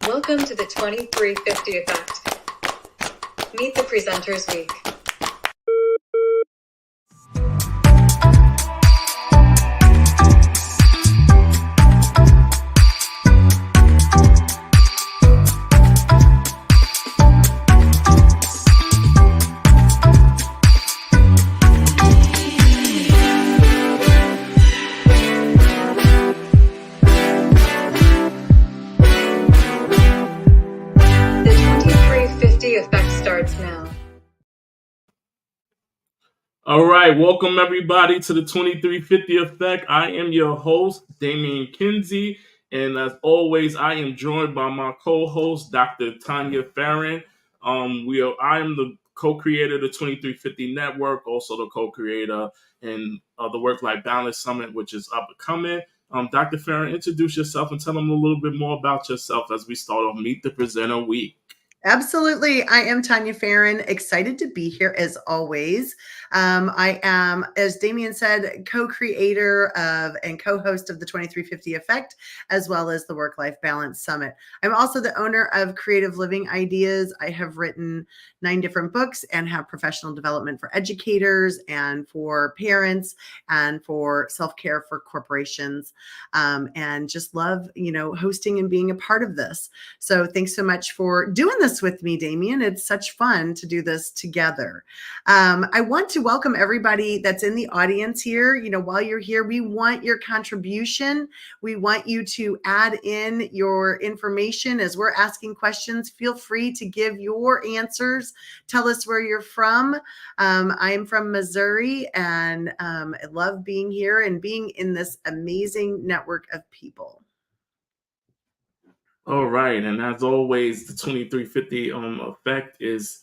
Welcome to the 2350 Effect. Meet the Presenters Week. Effect starts now. All right, welcome everybody to the 2350 Effect. I am your host, Damian Kinsey, and as always, I am joined by my co-host, Dr. Tanya Farron. I am the co-creator of the 2350 Network, also the co-creator and the Work-Life Balance Summit, which is up and coming. Dr. Farron, introduce yourself and tell them a little bit more about yourself as we start off Meet the Presenter Week. Absolutely. I am Tanya Farron, excited to be here as always. I am, as Damian said, co-creator of and co-host of the 2350 Effect, as well as the Work-Life Balance Summit. I'm also the owner of Creative Living Ideas. I have written 9 different books and have professional development for educators and for parents and for self-care for corporations. And just love, hosting and being a part of this. So thanks so much for doing this with me, Damian. It's such fun to do this together. I want to welcome everybody that's in the audience here. While you're here, we want your contribution. We want you to add in your information as we're asking questions. Feel free to give your answers. Tell us where you're from. I am from Missouri, and I love being here and being in this amazing network of people. All right, and as always, the 2350 Effect is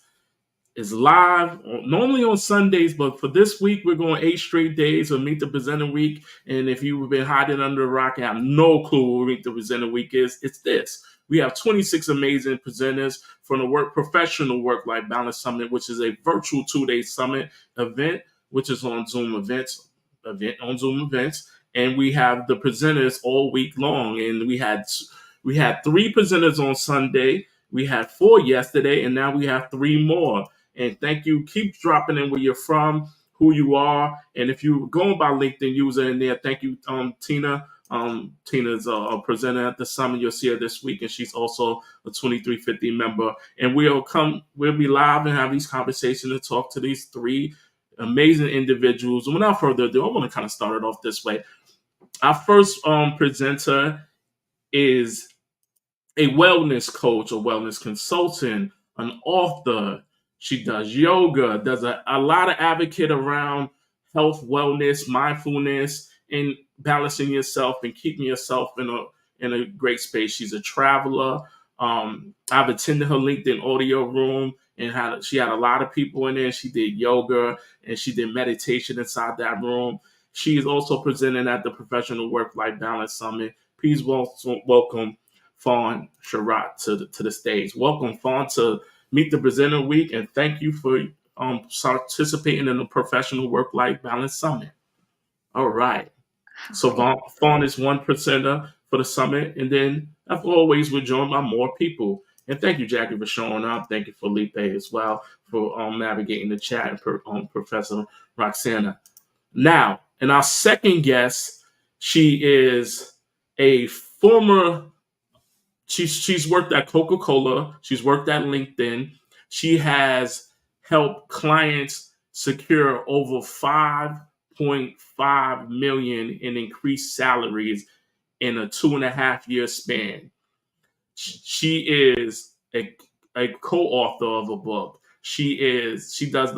live normally on Sundays, but for this week we're going 8 straight days of Meet the Presenter Week. And if you've been hiding under a rock and have no clue what Meet the Presenter Week is, it's this. We have 26 amazing presenters from the Professional Work-Life Balance Summit, which is a virtual 2-day summit event, which is on Zoom events. And we have the presenters all week long, and we had 3 presenters on Sunday. We had 4 yesterday, and now we have 3 more. And thank you. Keep dropping in where you're from, who you are. And if you're going by LinkedIn user in there, thank you, Tina. Tina's a presenter at the summit. You'll see her this week, and she's also a 2350 member. And we'll be live and have these conversations and talk to these 3 amazing individuals. And without further ado, I want to kind of start it off this way. Our first presenter is a wellness coach, a wellness consultant, an author. She does yoga, does a lot of advocate around health, wellness, mindfulness, and balancing yourself and keeping yourself in a great space. She's a traveler. I've attended her LinkedIn audio room, and she had a lot of people in there. She did yoga and she did meditation inside that room. She is also presenting at the Professional Work-Life Balance Summit. Please welcome Fawn Sherratt to the stage. Welcome, Fawn, to Meet the Presenter Week, and thank you for participating in the Professional Work-Life Balance Summit. All right. So Fawn is one presenter for the summit, and then, as always, we're joined by more people. And thank you, Jackie, for showing up. Thank you, Felipe, as well, for navigating the chat, and Professor Roxana. Now, in our second guest, she is a former. She's worked at Coca-Cola. She's worked at LinkedIn. She has helped clients secure over $5.5 million in increased salaries in a 2.5-year span. She is a co-author of a book. She does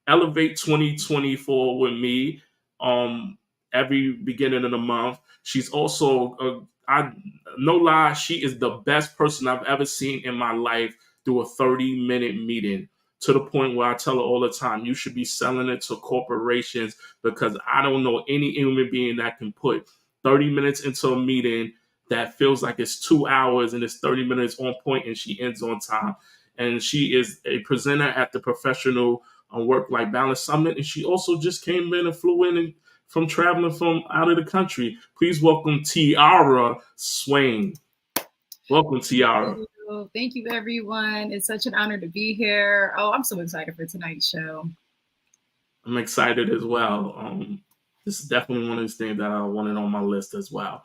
Elevate 2024 with me every beginning of the month. She's also no lie, she is the best person I've ever seen in my life do a 30-minute meeting, to the point where I tell her all the time, you should be selling it to corporations, because I don't know any human being that can put 30 minutes into a meeting that feels like it's 2 hours and it's 30 minutes on point and she ends on time. And she is a presenter at the Professional Work-Life Balance Summit. And she also just came in and flew in from traveling from out of the country. Please welcome Tiara Swain. Welcome, Tiara. Thank you, everyone. It's such an honor to be here. Oh, I'm so excited for tonight's show. I'm excited as well. This is definitely one of those things that I wanted on my list as well.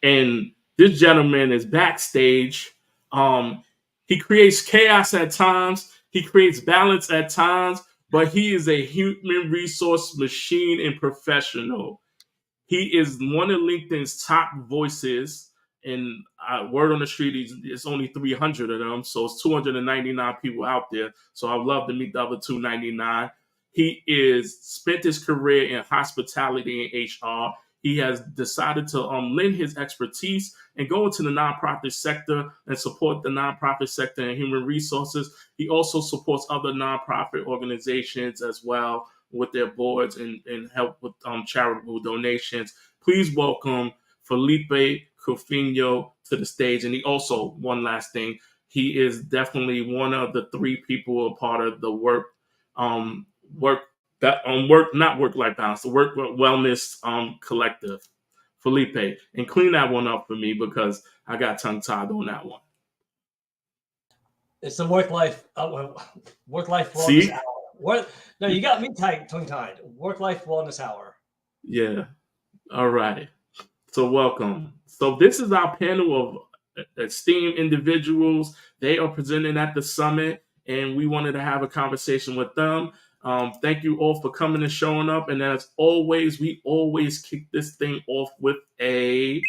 And this gentleman is backstage. He creates chaos at times. He creates balance at times, but he is a human resource machine and professional. He is one of LinkedIn's top voices. And word on the street, it's only 300 of them, so it's 299 people out there. So I'd love to meet the other 299. He is spent his career in hospitality and HR. He has decided to lend his expertise and go into the nonprofit sector and support the nonprofit sector and human resources. He also supports other nonprofit organizations as well with their boards and help with charitable donations. Please welcome Felipe Cofino to the stage. And he also, one last thing, he is definitely one of the 3 people who are part of the work not work-life balance, the work wellness collective. Felipe, and clean that one up for me because I got tongue-tied on that one. It's the work-life wellness hour. No, you got me tongue-tied. Work-life wellness hour. Yeah. All right. So welcome. So this is our panel of esteemed individuals. They are presenting at the summit, and we wanted to have a conversation with them. Thank you all for coming and showing up. And as always, we always kick this thing off with a...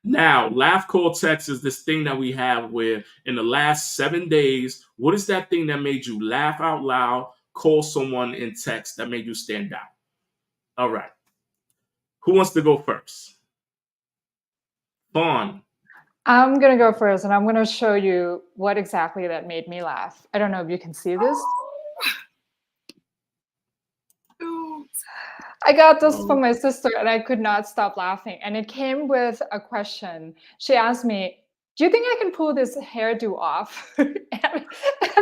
Now, laugh, call, text is this thing that we have where in the last 7 days, what is that thing that made you laugh out loud, call someone in text that made you stand out? All right. Who wants to go first? Fawn. I'm going to go first, and I'm going to show you what exactly that made me laugh. I don't know if you can see this. I got this from my sister, and I could not stop laughing. And it came with a question. She asked me, do you think I can pull this hairdo off? and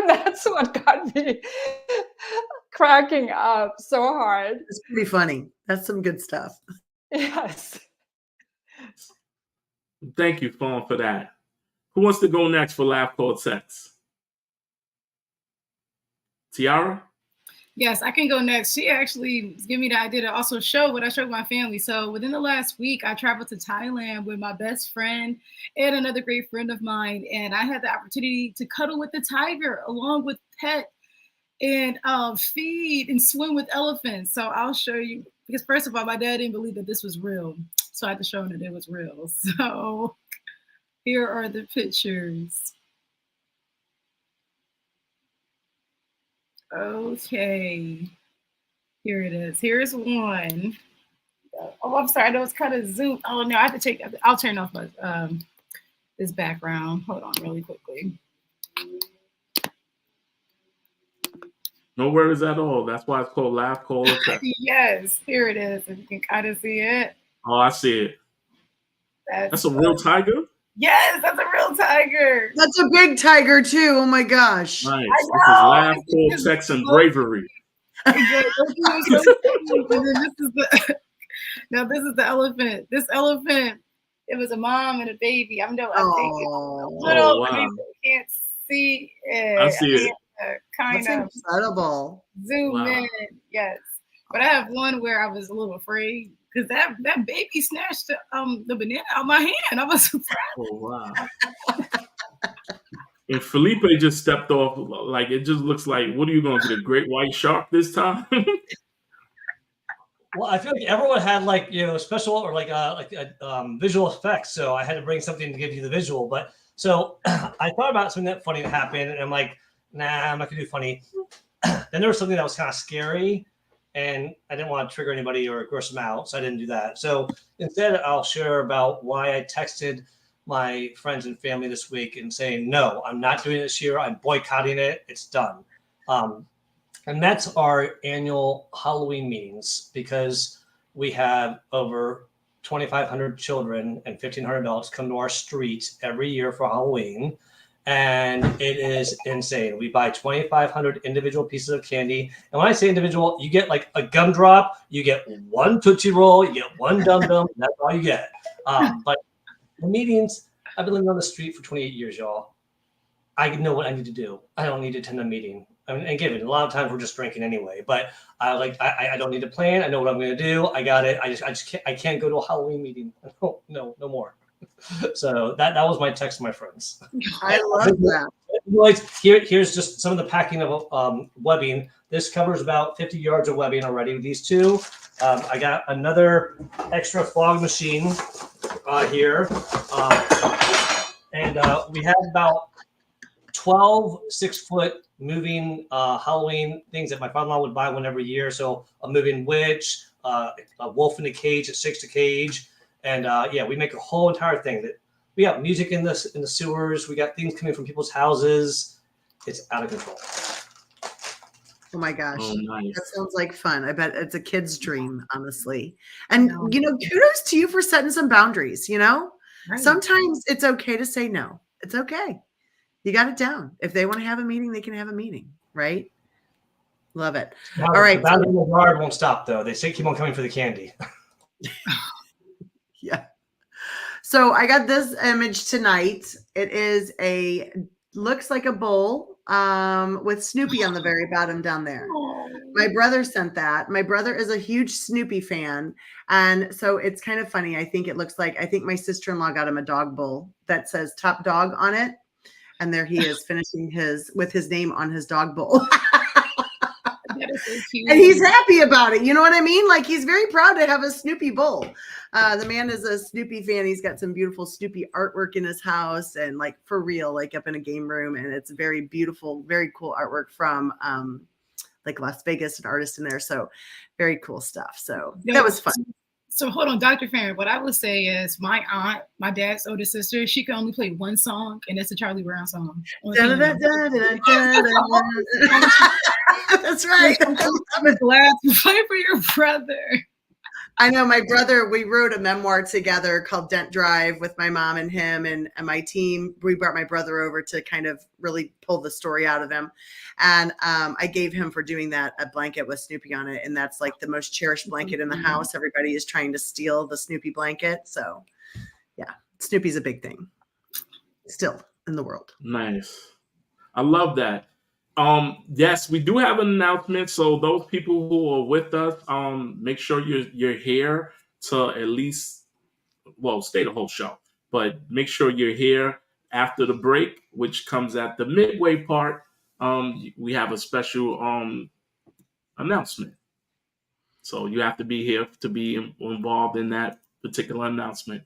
that's what got me cracking up so hard. It's pretty funny. That's some good stuff. Yes. Thank you, Fawn, for that. Who wants to go next for laugh, call, text? Tiara? Yes, I can go next. She actually gave me the idea to also show what I showed my family. So within the last week, I traveled to Thailand with my best friend and another great friend of mine. And I had the opportunity to cuddle with the tiger along with Pet and feed and swim with elephants. So I'll show you, because first of all, my dad didn't believe that this was real. So I had to show him that it was real. So here are the pictures. Okay, here it is. Here's one. Oh, I'm sorry, that was kind of zoomed. Oh no, I have to take. I'll turn off my this background. Hold on, really quickly. No worries at all. That's why it's called laugh, call, or text. Yes, here it is. If you can kind of see it. Oh, I see it. That's a real tiger? Yes, that's a real tiger. That's a big tiger too. Oh my gosh. Nice. This is laugh, call, text, and bravery. And then this is the elephant. This elephant, it was a mom and a baby. I'm no, I think it's a little. Wow. I mean, you can't see it. I see it. Kind That's of incredible. zoom in. Yes, but I have one where I was a little afraid because that baby snatched the banana out of my hand. I was surprised. Oh wow. And Felipe just stepped off. Like it just looks like, what are you going to get, a great white shark this time? Well, I feel like everyone had special or visual effects, so I had to bring something to give you the visual. But so I thought about something that funny that happened, and I'm like, nah, I'm not gonna do funny. Then there was something that was kind of scary, and I didn't want to trigger anybody or gross them out, so I didn't do that. So instead, I'll share about why I texted my friends and family this week and saying, no, I'm not doing it this year. I'm boycotting it. It's done. And that's our annual Halloween meetings, because we have over 2,500 children and 1,500 adults come to our street every year for Halloween. and it is insane. We buy 2,500 individual pieces of candy. And when I say individual, you get like a gumdrop, you get one Tootsie Roll, you get one Dum Dum, that's all you get. But the meetings, I've been living on the street for 28 years, y'all. I know what I need to do. I don't need to attend a meeting. I mean, and given a lot of times we're just drinking anyway, but I don't need to plan. I know what I'm going to do. I got it. I can't go to a Halloween meeting. No more. So that was my text to my friends. I love that. Here's just some of the packing of webbing. This covers about 50 yards of webbing already with these two. I got another extra fog machine here. And we have about 12 6-foot moving Halloween things that my father-in-law would buy one every year. So a moving witch, a wolf in a cage that shakes the cage. And we make a whole entire thing. That we got music in the sewers. We got things coming from people's houses. It's out of control. Oh my gosh. Oh, nice. That sounds like fun. I bet it's a kid's dream, honestly. And, kudos to you for setting some boundaries, Right. Sometimes it's okay to say no. It's okay. You got it down. If they want to have a meeting, they can have a meeting, right? Love it. All right. The boundary in the yard won't stop, though. They say keep on coming for the candy. Yeah. So I got this image tonight. It looks like a bowl with Snoopy on the very bottom down there. My brother sent that. My brother is a huge Snoopy fan. And so it's kind of funny. I think my sister-in-law got him a dog bowl that says Top Dog on it. And there he is finishing with his name on his dog bowl. That is so cute. And he's happy about it. You know what I mean? Like, he's very proud to have a Snoopy bowl. The man is a Snoopy fan. He's got some beautiful Snoopy artwork in his house and like for real, like up in a game room. And it's very beautiful, very cool artwork from like Las Vegas, an artist in there. So very cool stuff. So that was fun. So hold on, Dr. Farron. What I would say is my aunt, my dad's older sister, she can only play one song, and it's a Charlie Brown song. That's right. I'm glad to play for your brother. I know my brother, we wrote a memoir together called Dent Drive with my mom and him and my team. We brought my brother over to kind of really pull the story out of him. And I gave him for doing that a blanket with Snoopy on it. And that's like the most cherished blanket in the house. Everybody is trying to steal the Snoopy blanket. So yeah, Snoopy's a big thing still in the world. Nice. I love that. Yes, we do have an announcement. So those people who are with us, make sure you're here to at least, stay the whole show, but make sure you're here after the break, which comes at the midway part. We have a special announcement. So you have to be here to be involved in that particular announcement.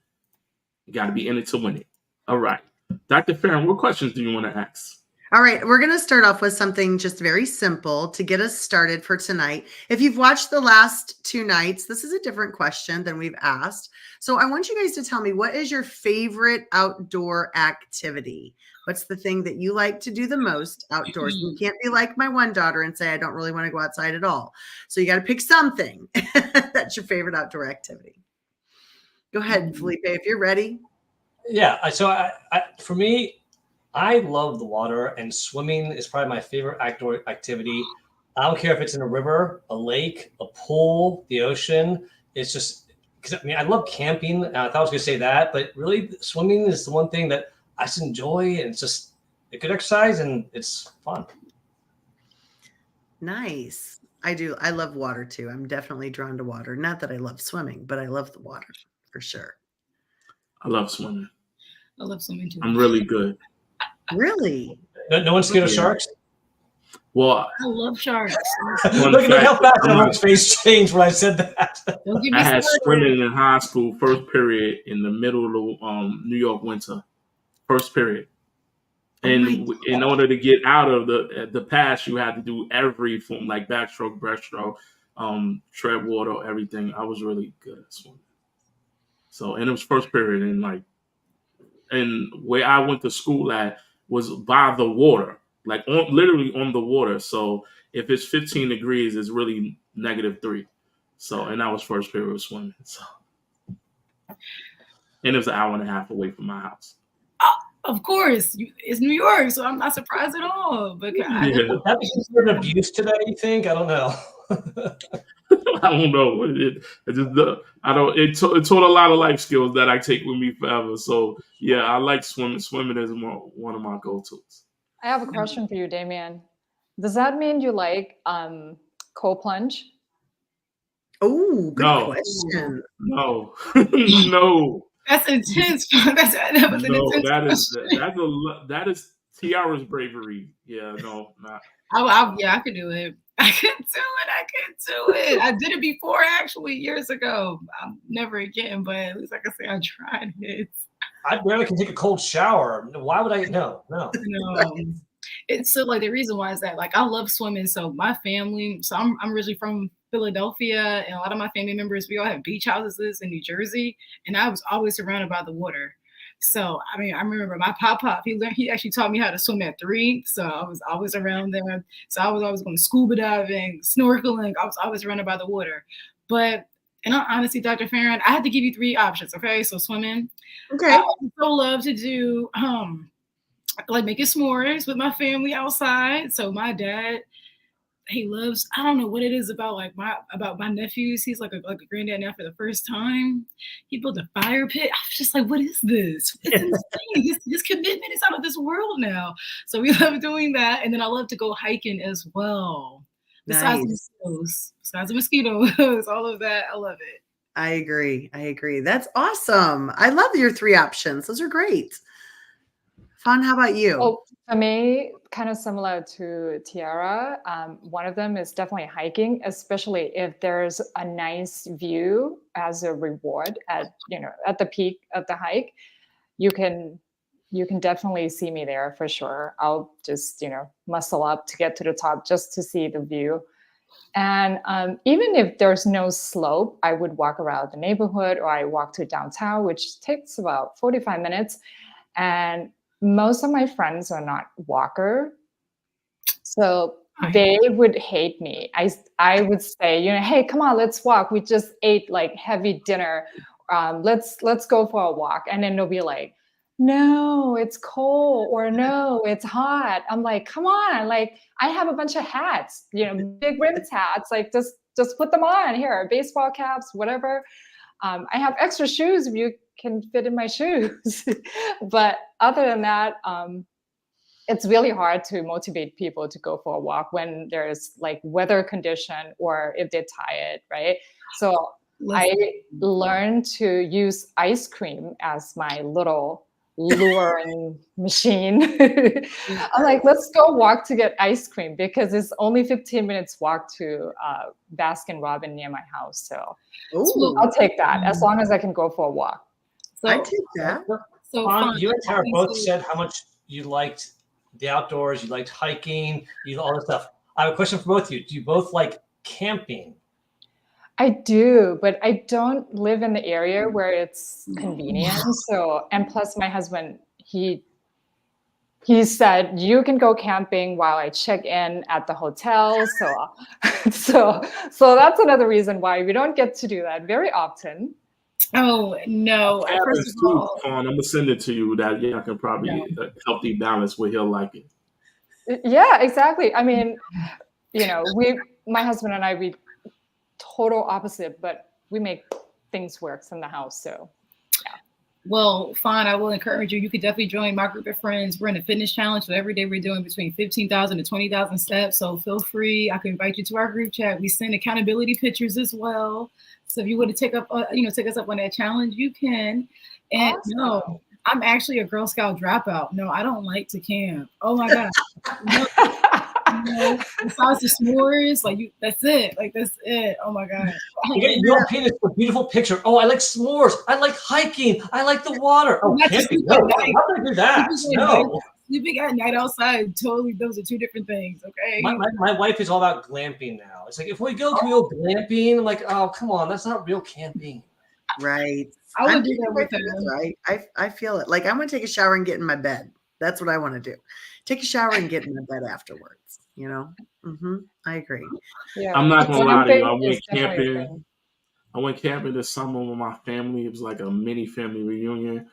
You got to be in it to win it. All right. Dr. Farron, what questions do you want to ask? All right, we're going to start off with something just very simple to get us started for tonight. If you've watched the last 2 nights, this is a different question than we've asked. So I want you guys to tell me, what is your favorite outdoor activity? What's the thing that you like to do the most outdoors? You can't be like my one daughter and say, I don't really want to go outside at all. So you got to pick something that's your favorite outdoor activity. Go ahead, Felipe, if you're ready. Yeah, so for me, I love the water, and swimming is probably my favorite outdoor activity. I don't care if it's in a river, a lake, a pool, the ocean. It's just because I love camping. I thought I was going to say that, but really, swimming is the one thing that I just enjoy, and it's just a good exercise, and it's fun. Nice. I do. I love water too. I'm definitely drawn to water. Not that I love swimming, but I love the water for sure. I love swimming. I love swimming too. I'm really good. Really? No one's scared of sharks? Well, I love sharks. Look how fast everyone's face changed when I said that. Don't get me I had started. swimming in high school, first period in the middle of New York winter, first period. And in order to get out of the pass, you had to do every form, like backstroke, breaststroke, tread water, everything. I was really good at swimming. So, and it was first period, and where I went to school at was by the water, like literally on the water. So if it's 15 degrees, it's really -3. So, and that was first period of swimming. So, and it was an hour and a half away from my house. Of course, it's New York, so I'm not surprised at all. But Yeah. Would that be considered abuse today, you think? I don't know. I don't know. It taught a lot of life skills that I take with me forever. So yeah, I like swimming. Swimming is one of my go-tos. I have a question for you, Damien. Does that mean you like cold plunge? Oh, good No, question. no, no, that's intense. That was an no. intense question. That is Tiara's bravery. Yeah, no, not. Yeah, I could do it. I could do it. I could do it. I did it before, actually, years ago. Never again, but at least, like I say, I tried it. I barely can take a cold shower. Why would I? No. No. It's so like the reason why is that like I love swimming. So my family, so I'm originally from Philadelphia, and a lot of my family members, we all have beach houses in New Jersey, and I was always surrounded by the water. So I mean, I remember my pop, he actually taught me how to swim at 3. So I was always around there. So I was always going scuba diving, snorkeling. I was always surrounded by the water. But in all honesty, Dr. Farron, I had to give you 3 options. Okay, so swimming. Okay. I would so love to do like making s'mores with my family outside. So my dad, he loves, I don't know what it is about my nephews. He's like a granddad now for the first time. He built a fire pit. I was just like, what is this? It's insane. His commitment is out of this world now. So we love doing that. And then I love to go hiking as well. Besides the mosquitoes, all of that. I love it. I agree. That's awesome. I love your 3 options. Those are great. Fawn, how about you? Oh, for me, kind of similar to Tiara. One of them is definitely hiking, especially if there's a nice view as a reward at the peak of the hike. You can definitely see me there for sure. I'll just muscle up to get to the top just to see the view. And even if there's no slope, I would walk around the neighborhood, or I walk to downtown, which takes about 45 minutes. And most of my friends are not walker, so they would hate me. I would say, hey, come on, let's walk. We just ate like heavy dinner. Let's go for a walk. And then they'll be like, no, it's cold, or no, it's hot. I'm like, come on, like I have a bunch of hats, big rimmed hats, like just put them on here, baseball caps, whatever. I have extra shoes if you can fit in my shoes. But other than that, it's really hard to motivate people to go for a walk when there's like weather condition or if they're tired, right? So I learned to use ice cream as my little luring machine. I'm like, let's go walk to get ice cream, because it's only 15 minutes walk to Baskin Robbins near my house. So I'll take that as long as I can go for a walk. So, I take that. So you and Tara both said how much you liked the outdoors, you liked hiking, all this stuff. I have a question for both of you. Do you both like camping? I do, but I don't live in the area where it's convenient. So, and plus my husband, he said, you can go camping while I check in at the hotel. So that's another reason why we don't get to do that very often. Oh, no. First of all, I'm going to send it to you that I can probably healthy balance where he'll like it. Yeah, exactly. I mean, my husband and I, we total opposite, but we make things work in the house. So, yeah. Well, fine. I will encourage you. You could definitely join my group of friends. We're in a fitness challenge. So every day we're doing between 15,000 to 20,000 steps. So feel free. I can invite you to our group chat. We send accountability pictures as well. So if you want to take us up on that challenge, you can. And awesome. No, I'm actually a Girl Scout dropout. No, I don't like to camp. Oh my God. Besides the s'mores, that's it. That's it. Oh my God. You're painting a beautiful picture. Oh, I like s'mores. I like hiking. I like the water. Oh, camping. No, how do I do that? No. Sleeping at night outside, totally, those are 2 different things, okay? My wife is all about glamping now. It's like, if we go, can we go glamping? I'm like, oh, come on, that's not real camping. Right. I would do that with her. Right. I feel it. Like, I want to take a shower and get in my bed. That's what I want to do. Take a shower and get in my bed afterwards, I agree. Yeah. I'm not going to lie to you. I went camping this summer with my family. It was like a mini family reunion.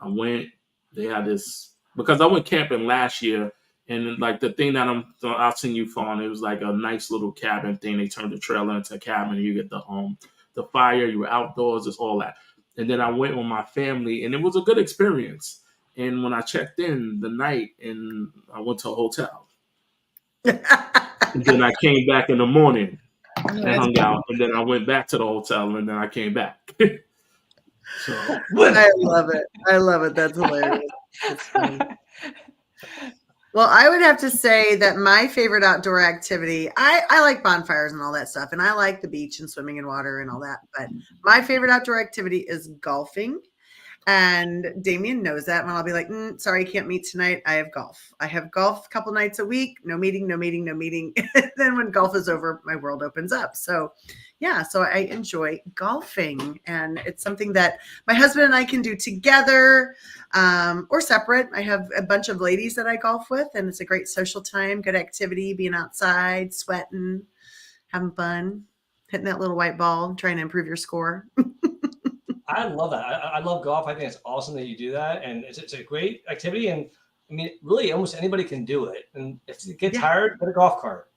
I went. They had this because I went camping last year, and like the thing that I've seen you on, it was like a nice little cabin thing. They turned the trailer into a cabin. And you get the fire. You were outdoors. It's all that. And then I went with my family, and it was a good experience. And when I checked in the night, and I went to a hotel, and then I came back in the morning and hung out, and then I went back to the hotel, and then I came back. So I love it. I love it. That's hilarious. That's funny. Well, I would have to say that my favorite outdoor activity, I like bonfires and all that stuff, and I like the beach and swimming in water and all that. But my favorite outdoor activity is golfing. And Damien knows that. And I'll be like, sorry, I can't meet tonight. I have golf. I have golf a couple nights a week. No meeting, no meeting, no meeting. Then when golf is over, my world opens up. So yeah, so I enjoy golfing. And it's something that my husband and I can do together or separate. I have a bunch of ladies that I golf with, and it's a great social time, good activity, being outside, sweating, having fun, hitting that little white ball, trying to improve your score. I love that. I love golf. I think it's awesome that you do that, and it's a great activity. And I mean, really, almost anybody can do it. And if you get tired, get a golf cart.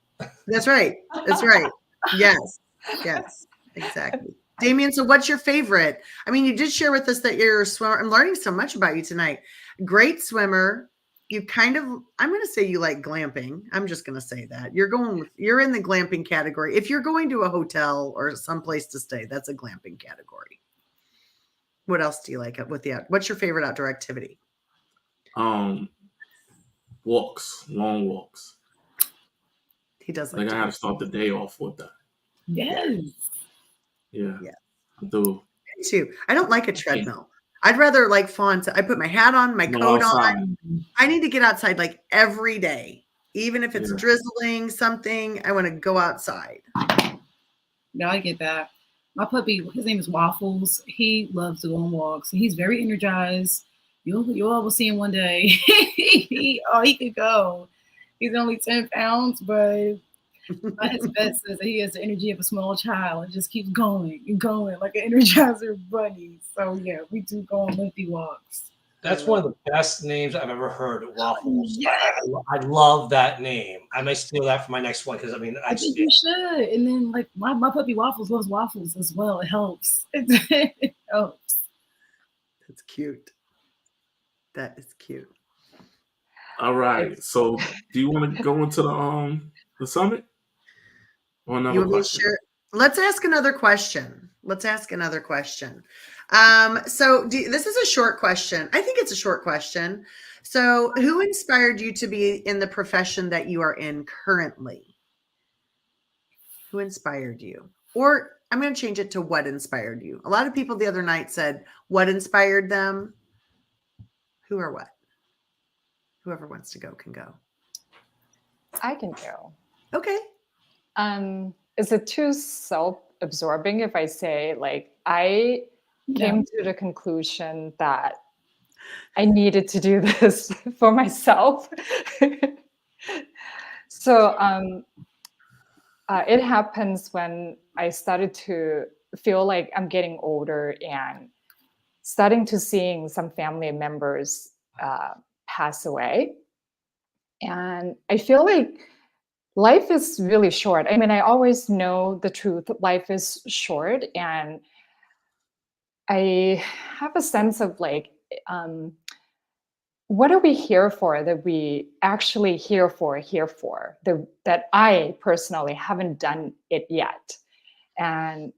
That's right. That's right. Yes. Yes. Exactly. Damien, so what's your favorite? I mean, you did share with us that you're a swimmer. I'm learning so much about you tonight. Great swimmer. You kind of, I'm going to say you like glamping. I'm just going to say that. You're in the glamping category. If you're going to a hotel or someplace to stay, that's a glamping category. What else do you like what's your favorite outdoor activity? Walks, long walks. He does like I have to start the day off with that. Yes. Yeah. I do. Me too. I don't like a treadmill. I'd rather like fawn. I put my hat on, my coat on. I need to get outside like every day, even if it's drizzling something. I want to go outside. No, I get that. My puppy, his name is Waffles. He loves to go on walks, and he's very energized. You all will see him one day. He could go. He's only 10 pounds, but his vet says that he has the energy of a small child and just keeps going and going like an Energizer bunny. So yeah, we do go on lengthy walks. That's one of the best names I've ever heard. Waffles. Yes. I love that name. I may steal that for my next one because I mean, I think you should. And then like my puppy Waffles loves waffles as well. It helps. It helps. That's cute. That is cute. All right. So, do you want to go into the summit? Or another question? Sure. Let's ask another question. So this is a short question. I think it's a short question. So who inspired you to be in the profession that you are in currently? Who inspired you? Or I'm going to change it to what inspired you. A lot of people the other night said what inspired them. Who or what? Whoever wants to go can go. I can go. Okay. Is it too self-absorbing if I say like I came to the conclusion that I needed to do this for myself? So it happens when I started to feel like I'm getting older and starting to seeing some family members pass away. And I feel like life is really short. I mean, I always know the truth. Life is short. And I have a sense of like, what are we here for that we actually here for, that I personally haven't done it yet. And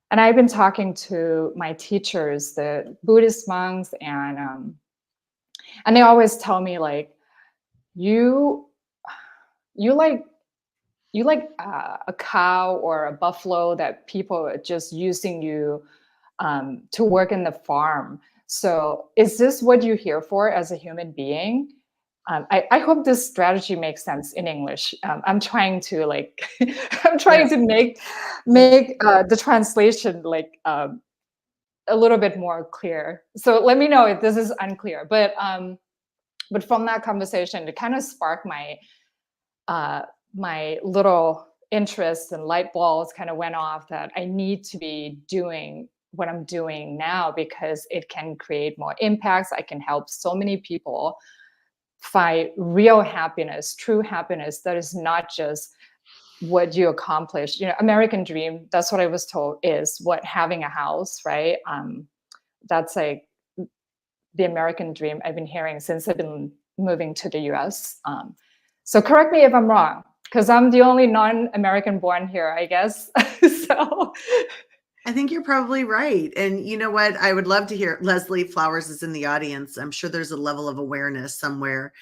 I've been talking to my teachers, the Buddhist monks, and they always tell me like, you like a cow or a buffalo that people are just using you to work in the farm. So is this what you're here for as a human being? I hope this strategy makes sense in English. I'm trying to like, to make the translation like a little bit more clear. So let me know if this is unclear. But from that conversation, it kind of sparked my my little interest and light bulbs kind of went off that I need to be doing what I'm doing now because it can create more impacts. I can help so many people find real happiness, true happiness that is not just what you accomplish. American dream, that's what I was told is what having a house, right? That's like the American dream I've been hearing since I've been moving to the US. So correct me if I'm wrong, because I'm the only non-American born here, I guess. So I think you're probably right. And you know what? I would love to hear Leslie Flowers is in the audience. I'm sure there's a level of awareness somewhere.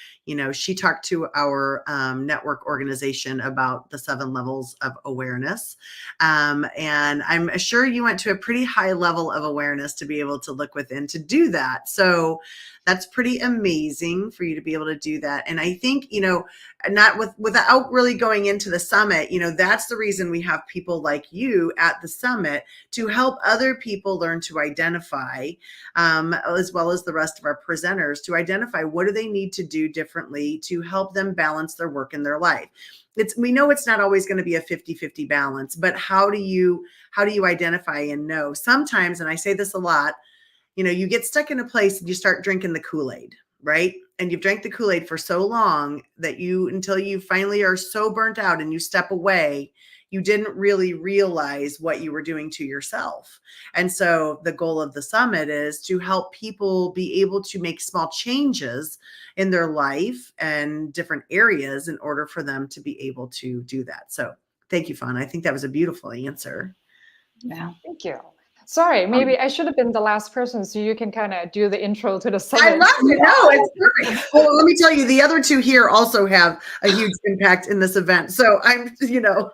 She talked to our network organization about the 7 levels of awareness. And I'm sure you went to a pretty high level of awareness to be able to look within to do that. So that's pretty amazing for you to be able to do that. And I think, not without really going into the summit, that's the reason we have people like you at the summit to help other people learn to identify, as well as the rest of our presenters, to identify what do they need to do differently to help them balance their work and their life. We know it's not always going to be a 50-50 balance, but how do you identify and know? Sometimes, and I say this a lot, you get stuck in a place and you start drinking the Kool-Aid, right? And you've drank the Kool-Aid for so long that until you finally are so burnt out and you step away, you didn't really realize what you were doing to yourself. And so the goal of the summit is to help people be able to make small changes in their life and different areas in order for them to be able to do that. So thank you, Fawn. I think that was a beautiful answer. Yeah, thank you. Sorry, maybe I should have been the last person so you can kind of do the intro to the summit. I love it. No, it's perfect. Well, let me tell you, the other 2 here also have a huge impact in this event. So No,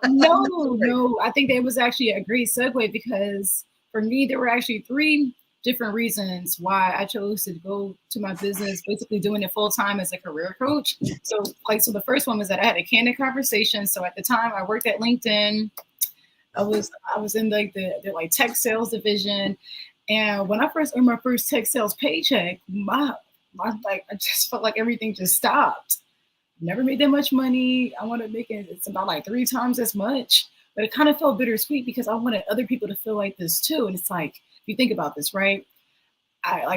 I think that was actually a great segue because for me, there were actually 3 different reasons why I chose to go to my business, basically doing it full time as a career coach. So the first one was that I had a candid conversation. So at the time I worked at LinkedIn. I was in the tech sales division, and when I first earned my first tech sales paycheck, I just felt like everything just stopped. Never made that much money. I wanted to make it's about 3 times as much, but it kind of felt bittersweet because I wanted other people to feel like this too. And it's like, if you think about this, right?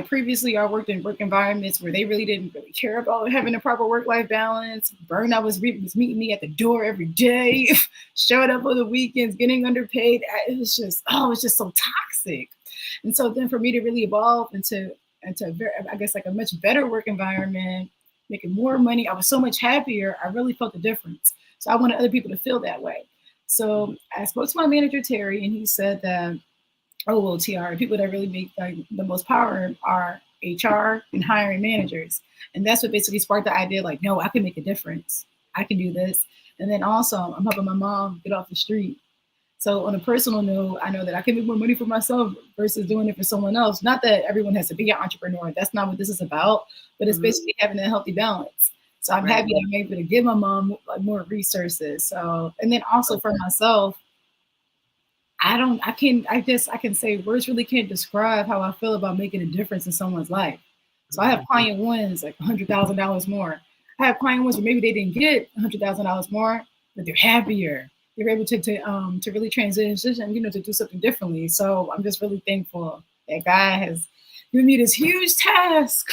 Previously I worked in work environments where they didn't really care about having a proper work-life balance. Burnout was meeting me at the door every day, showing up on the weekends, getting underpaid. It was just so toxic. And so then for me to really evolve into a much better work environment, making more money, I was so much happier. I really felt the difference. So I wanted other people to feel that way. So I spoke to my manager, Terry, and he said that, oh, well, Tiara, people that really make the most power are HR and hiring managers. And that's what basically sparked the idea, no, I can make a difference. I can do this. And then also I'm helping my mom get off the street. So on a personal note, I know that I can make more money for myself versus doing it for someone else. Not that everyone has to be an entrepreneur. That's not what this is about, but it's basically having a healthy balance. So I'm happy that I'm able to give my mom more resources. So, and then also for myself, I can say words really can't describe how I feel about making a difference in someone's life. So I have client ones $100,000 more. I have client ones where maybe they didn't get $100,000 more, but they're happier. They're able to really transition, to do something differently. So I'm just really thankful that God has given me this huge task.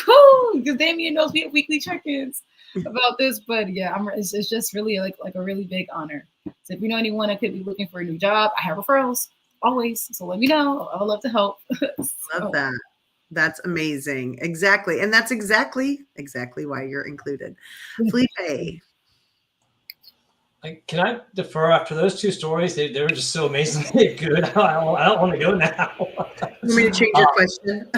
Because Damien knows we have weekly check-ins about this, but yeah, it's just really like a really big honor. So if you know anyone that could be looking for a new job, I have referrals always. So let me know. I would love to help. Love that. That's amazing. Exactly. And that's exactly why you're included. Felipe. Can I defer after those 2 stories? They were just so amazingly good. I don't want to go now. You want me to change your question?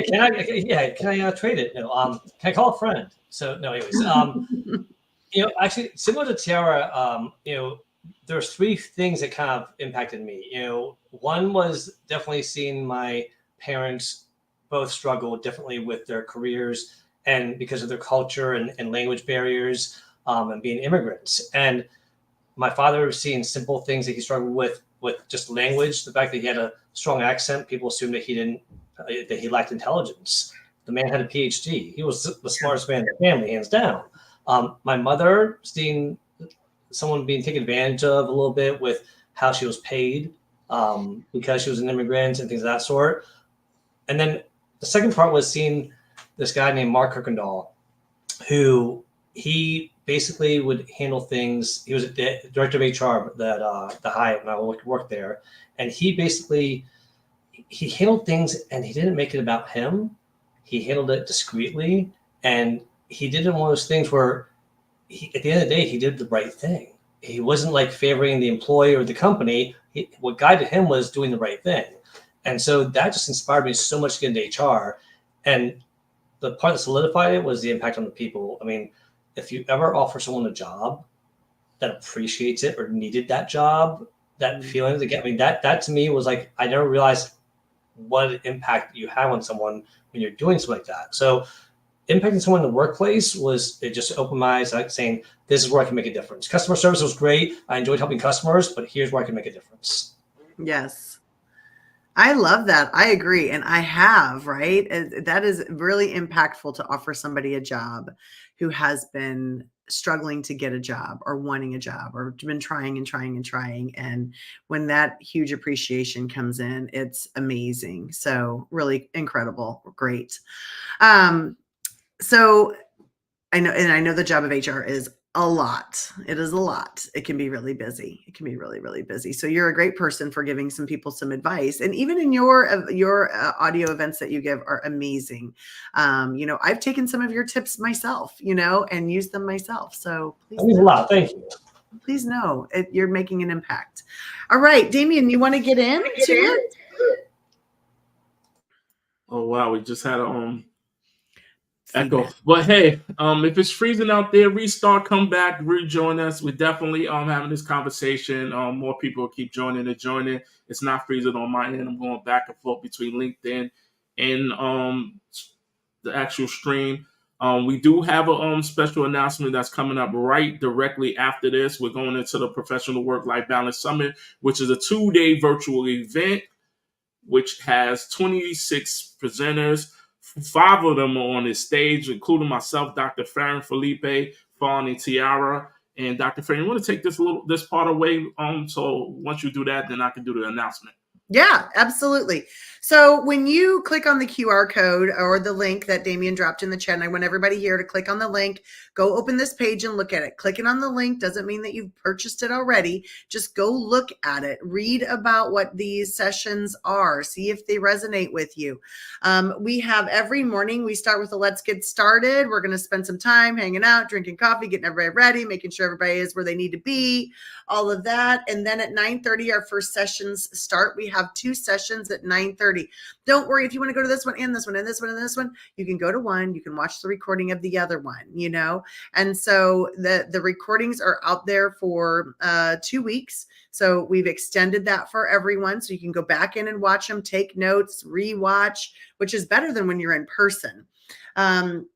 Can I trade it? No. Can I call a friend? So no, anyways. Actually, similar to Tiara, there's 3 things that kind of impacted me. One was definitely seeing my parents both struggle differently with their careers and because of their culture and language barriers and being immigrants. And my father was seeing simple things that he struggled with just language. The fact that he had a strong accent, people assumed that he lacked intelligence. The man had a PhD. He was the smartest man in the family, hands down. My mother seeing someone being taken advantage of a little bit with how she was paid. because she was an immigrant and things of that sort. And then the second part was seeing this guy named Mark Kirkendall, who he basically would handle things. He was the director of HR that the Hyatt when I worked there, and he handled things, and he didn't make it about him. He handled it discreetly, and he did one of those things where at the end of the day, he did the right thing. He wasn't like favoring the employee or the company. What guided him was doing the right thing. And so that just inspired me so much to get into HR. And the part that solidified it was the impact on the people. I mean, if you ever offer someone a job that appreciates it or needed that job, that feeling to get, I mean, that to me was like, I never realized what impact you have on someone when you're doing something like that. So impacting someone in the workplace it just opened my eyes, like saying, this is where I can make a difference. Customer service was great. I enjoyed helping customers, but here's where I can make a difference. Yes. I love that. I agree. And I have, right? That is really impactful to offer somebody a job who has been struggling to get a job or wanting a job or been trying and trying and trying. And when that huge appreciation comes in, it's amazing. So really incredible. Great. So I know the job of HR is a lot. It is a lot. It can be really busy. It can be really, really busy. So you're a great person for giving some people some advice. And even in your audio events that you give are amazing. I've taken some of your tips myself, and used them myself. So that means a lot. Thank you. Please know you're making an impact. All right, Damien, you want to get into it? Oh wow, we just had a echo. But hey, if it's freezing out there, restart, come back, rejoin us. We're definitely having this conversation. More people will keep joining. It's not freezing on my end. I'm going back and forth between LinkedIn and the actual stream. We do have a special announcement that's coming up right directly after this. We're going into the Professional Work-Life Balance Summit, which is a 2-day virtual event, which has 26 presenters. 5 of them are on this stage, including myself, Dr. Farron, Felipe, Fawn, and Tiara. And Dr. Farron, you want to take this part away? So once you do that, then I can do the announcement. Yeah, absolutely. So when you click on the QR code or the link that Damien dropped in the chat, and I want everybody here to click on the link, go open this page and look at it. Clicking on the link doesn't mean that you've purchased it already. Just go look at it. Read about what these sessions are. See if they resonate with you. We have every morning, we start with a let's get started. We're going to spend some time hanging out, drinking coffee, getting everybody ready, making sure everybody is where they need to be, all of that. And then at 9:30, our first sessions start. We have 2 sessions at 9:30. Don't worry if you want to go to this one and this one and this one and this one, you can go to one, you can watch the recording of the other one, And so the recordings are out there for 2 weeks. So we've extended that for everyone. So you can go back in and watch them, take notes, rewatch, which is better than when you're in person. And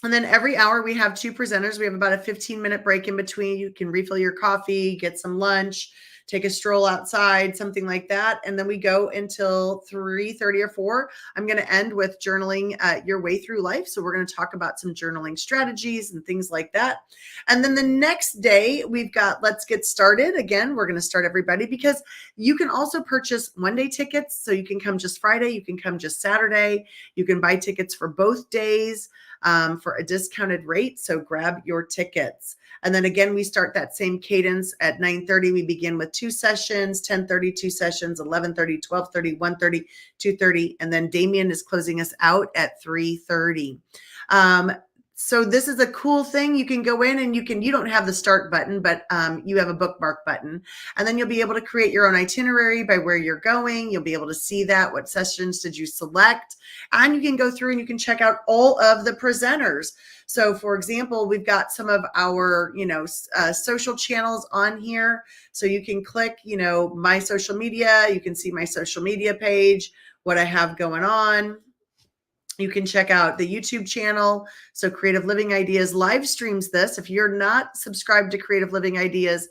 then every hour we have 2 presenters. We have about a 15-minute break in between. You can refill your coffee, get some lunch, take a stroll outside, something like that. And then we go until 3:30 or 4. I'm going to end with journaling your way through life. So we're going to talk about some journaling strategies and things like that. And then the next day we've got Let's Get Started. Again, we're going to start everybody because you can also purchase one-day tickets. So you can come just Friday. You can come just Saturday. You can buy tickets for both days for a discounted rate. So grab your tickets. And then again, we start that same cadence at 9:30. We begin with 2 sessions, 10:30, 2 sessions, 11:30, 12:30, 1:30, 2:30. And then Damien is closing us out at 3:30. So this is a cool thing. You can go in and you don't have the start button, but you have a bookmark button. And then you'll be able to create your own itinerary by where you're going. You'll be able to see that. What sessions did you select? And you can go through and you can check out all of the presenters. So for example, we've got some of our, social channels on here. So you can click, my social media. You can see my social media page, what I have going on. You can check out the YouTube channel. So Creative Living Ideas live streams this. If you're not subscribed to Creative Living Ideas,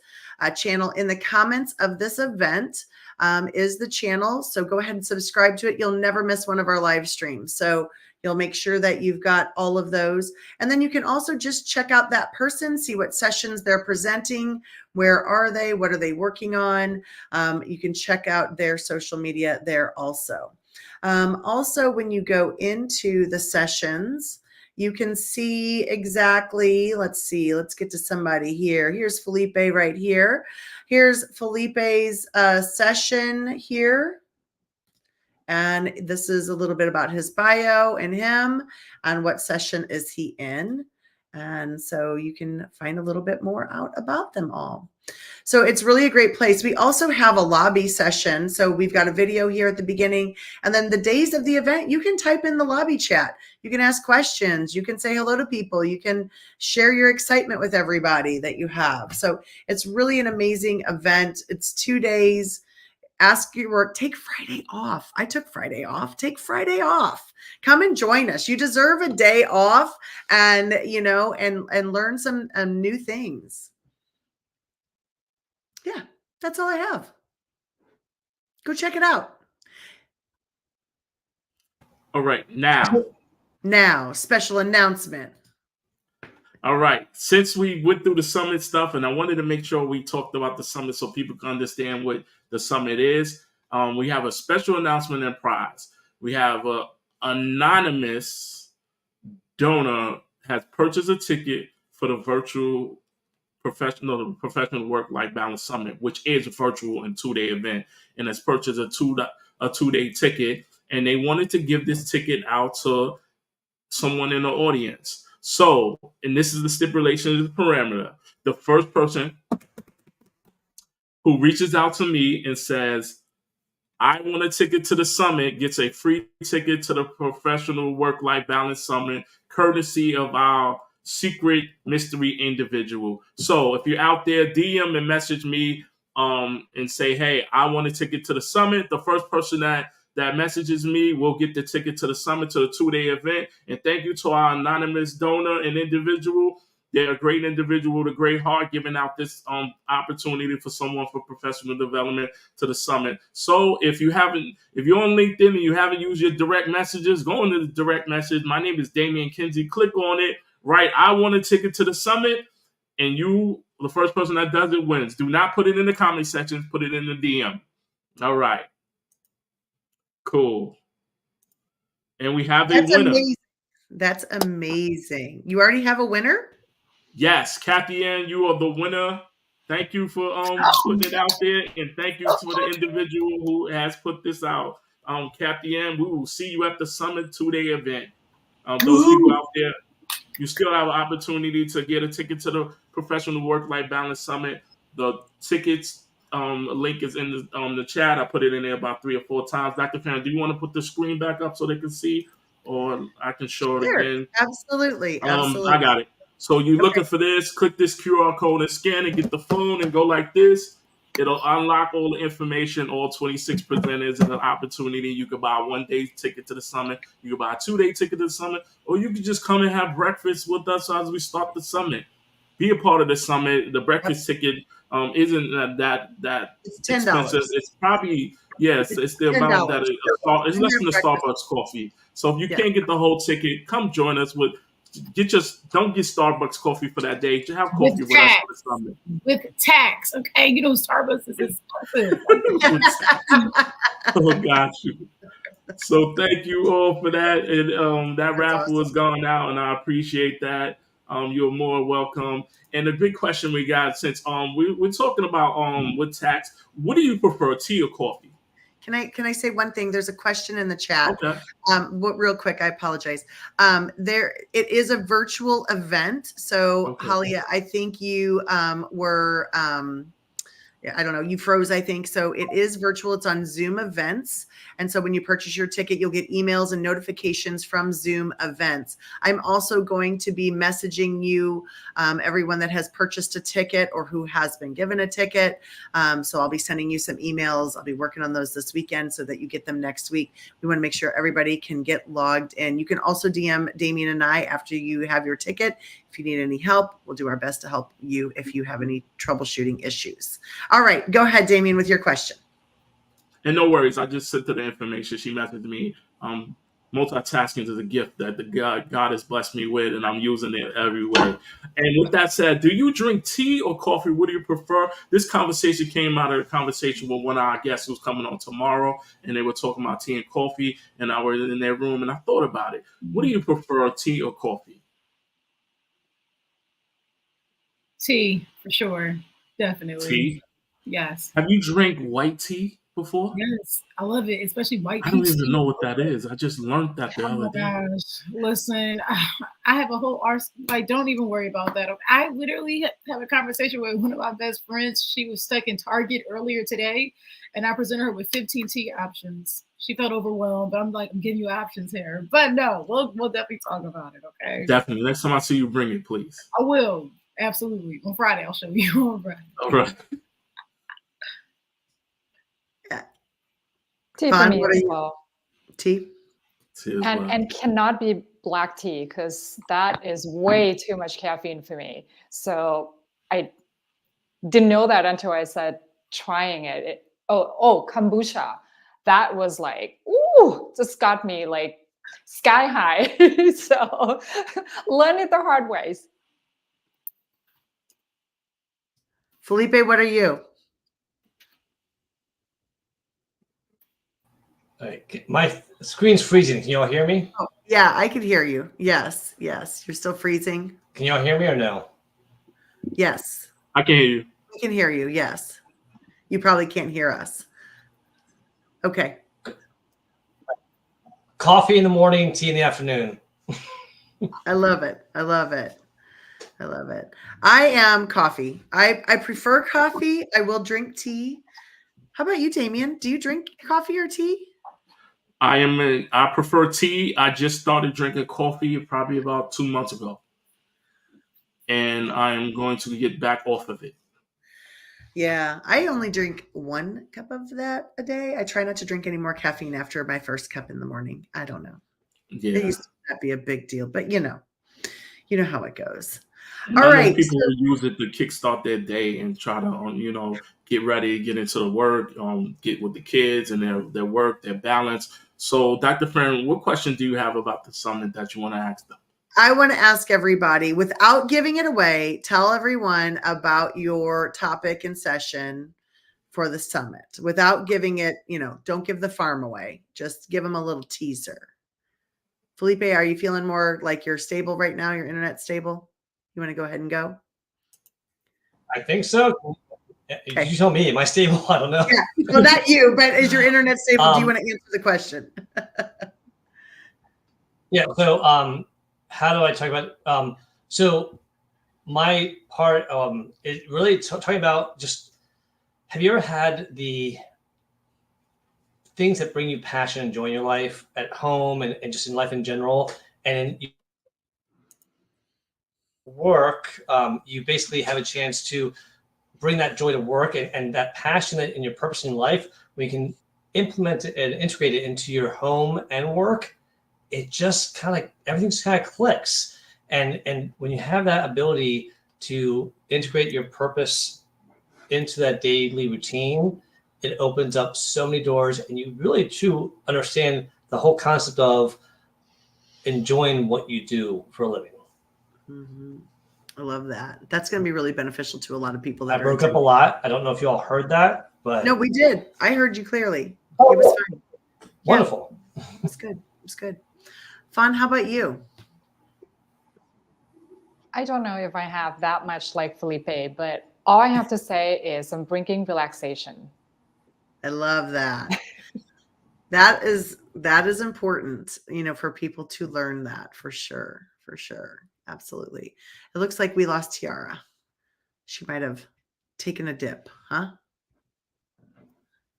channel. In the comments of this event is the channel. So go ahead and subscribe to it. You'll never miss one of our live streams. So you'll make sure that you've got all of those. And then you can also just check out that person, see what sessions they're presenting, where are they, what are they working on. You can check out their social media there also. Also, when you go into the sessions, you can see exactly, let's see, let's get to somebody here. Here's Felipe right here. Here's Felipe's session here. And this is a little bit about his bio and him and what session is he in. And so you can find a little bit more out about them all. So it's really a great place. We also have a lobby session. So we've got a video here at the beginning. And then the days of the event, you can type in the lobby chat. You can ask questions. You can say hello to people. You can share your excitement with everybody that you have. So it's really an amazing event. It's 2 days. Ask your work, take Friday off. I took Friday off. Take Friday off. Come and join us. You deserve a day off and, and learn some new things. Yeah, that's all I have. Go check it out. All right, now, special announcement. All right, since we went through the summit stuff, and I wanted to make sure we talked about the summit so people can understand what the summit is, we have a special announcement and prize. We have an anonymous donor has purchased a ticket for the virtual professional work-life balance summit, which is a virtual and 2-day event, and has purchased a 2-day ticket, and they wanted to give this ticket out to someone in the audience. So, and this is the stipulation, the parameter. The first person who reaches out to me and says, I want a ticket to the summit, gets a free ticket to the Professional Work-Life Balance Summit, courtesy of our secret mystery individual. So if you're out there, DM and message me and say, hey, I want a ticket to the summit. The first person that messages me will get the ticket to the summit, to the 2-day event. And thank you to our anonymous donor and individual. They're a great individual with a great heart, giving out this opportunity for someone for professional development to the summit. So if you're on LinkedIn and you haven't used your direct messages, go into the direct message. My name is Damian Kinsey. Click on it. Right, I want a ticket to the summit, and the first person that does it wins. Do not put it in the comment section. Put it in the DM. All right. Cool. And we have a winner. Amazing. That's amazing. You already have a winner? Yes, Kathy Ann, you are the winner. Thank you for putting it out there, and thank you to the individual who has put this out. Kathy Ann, we will see you at the summit 2-day event. Those people out there, you still have an opportunity to get a ticket to the Professional Work-Life Balance Summit. The tickets link is in the chat. I put it in there about 3 or 4 times. Dr. Farron, do you want to put the screen back up so they can see, or I can show it again? Absolutely. I got it. So you're looking for this, click this QR code and scan it, get the phone and go like this. It'll unlock all the information, all 26 presenters, and an opportunity. You could buy a 1-day ticket to the summit. You could buy a 2-day ticket to the summit, or you could just come and have breakfast with us as we start the summit. Be a part of the summit. The breakfast ticket isn't that it's $10. expensive. It's probably, yes, it's the amount that it's less than a Starbucks coffee. So if you can't get the whole ticket, come join us with. Don't get Starbucks coffee for that day. Just have coffee with us for the summit. With tax, okay? Starbucks is expensive. Oh, got you. So thank you all for that. And that raffle is gone out, and I appreciate that. You're more welcome. And the big question we got, since we're talking about with tax, what do you prefer, tea or coffee? Can I say one thing? There's a question in the chat. Okay. Real quick, I apologize. It is a virtual event. So Halia, I think you were I don't know, you froze, I think. So it is virtual. It's on Zoom events. And so when you purchase your ticket, you'll get emails and notifications from Zoom events. I'm also going to be messaging you, everyone that has purchased a ticket or who has been given a ticket. So I'll be sending you some emails. I'll be working on those this weekend so that you get them next week. We want to make sure everybody can get logged in. You can also DM Damien and I after you have your ticket. If you need any help, we'll do our best to help you if you have any troubleshooting issues. All right, go ahead, Damien, with your question. And no worries, I just sent her the information. She messaged me. Multitasking is a gift that the God has blessed me with, and I'm using it every way. And with that said, do you drink tea or coffee? What do you prefer? This conversation came out of a conversation with one of our guests who's coming on tomorrow, and they were talking about tea and coffee, and I was in their room, and I thought about it. What do you prefer, tea or coffee? Tea, for sure. Definitely. Tea? Yes. Have you drank white tea before? Yes. I love it, especially white I don't peach even tea. know what that is. I just learned that the Oh other my day. gosh. Listen, I have a whole arse. Like, don't even worry about that. I literally have a conversation with one of my best friends. She was stuck in Target earlier today, and I presented her with 15 tea options. She felt overwhelmed, but I'm like, I'm giving you options here. But no, we'll definitely talk about it, okay? Definitely. Next time I see you, bring it, please. I will. Absolutely. On Friday, I'll show you on Friday. All right. Tea for Fawn, me what are as you? well. Tea? Tea as well. And cannot be black tea because that is way too much caffeine for me. So I didn't know that until I said trying it. Kombucha. That was like, ooh, just got me like sky high. So learn it the hard ways. Felipe, what are you? All right. My screen's freezing. Can you all hear me? Oh, yeah, I can hear you. Yes, yes. You're still freezing? Can you all hear me or no? Yes. I can hear you. We can hear you. Yes. You probably can't hear us. Okay. Coffee in the morning, tea in the afternoon. I love it. I love it. I love it. I am coffee. I prefer coffee. I will drink tea. How about you, Damien? Do you drink coffee or tea? I prefer tea. I just started drinking coffee probably about 2 months ago. And I'm going to get back off of it. Yeah, I only drink 1 cup of that a day. I try not to drink any more caffeine after my first cup in the morning. I don't know. It Yeah. used to not be a big deal, but you know how it goes. I All know right. people will use it to kickstart their day and try to, get ready, get into the work, get with the kids and their work, their balance. So, Dr. Farron, what question do you have about the summit that you want to ask them? I want to ask everybody, without giving it away, tell everyone about your topic and session for the summit. Without giving it, don't give the farm away. Just give them a little teaser. Felipe, are you feeling more like you're stable right now? Your internet stable? You want to go ahead and go? I think so. Okay. You tell me. Am I stable? I don't know. Yeah. Well, not you, but is your internet stable? Do you want to answer the question? Yeah. So, how do I talk about? So, my part is really talking about just. Have you ever had the things that bring you passion and joy in your life at home and just in life in general, and in work, you basically have a chance to bring that joy to work and that passion that in your purpose in life, when you can implement it and integrate it into your home and work, it just kind of like everything just kind of clicks. And when you have that ability to integrate your purpose into that daily routine, it opens up so many doors, and you really too understand the whole concept of enjoying what you do for a living. Mm-hmm. I love that. That's going to be really beneficial to a lot of people. That I broke up a lot. I don't know if you all heard that, but no, we did. I heard you clearly. It was fine. Wonderful. Yeah. It's good. It's good. Fawn, how about you? I don't know if I have that much like Felipe, but all I have to say is I'm bringing relaxation. I love that. That is important, for people to learn that for sure. For sure. Absolutely. It looks like we lost Tiara. She might have taken a dip, huh?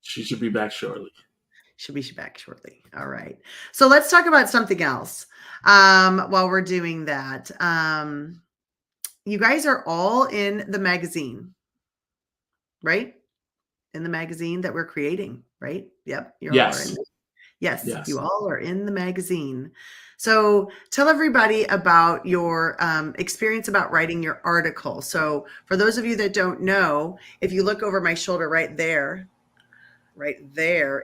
She should be back shortly. She'll be back shortly. All right. So let's talk about something else while we're doing that. You guys are all in the magazine, right? In the magazine that we're creating, right? Yep. You all are in Yes. it. Yes, Yes. you all are in the magazine. So tell everybody about your experience about writing your article. So for those of you that don't know, if you look over my shoulder right there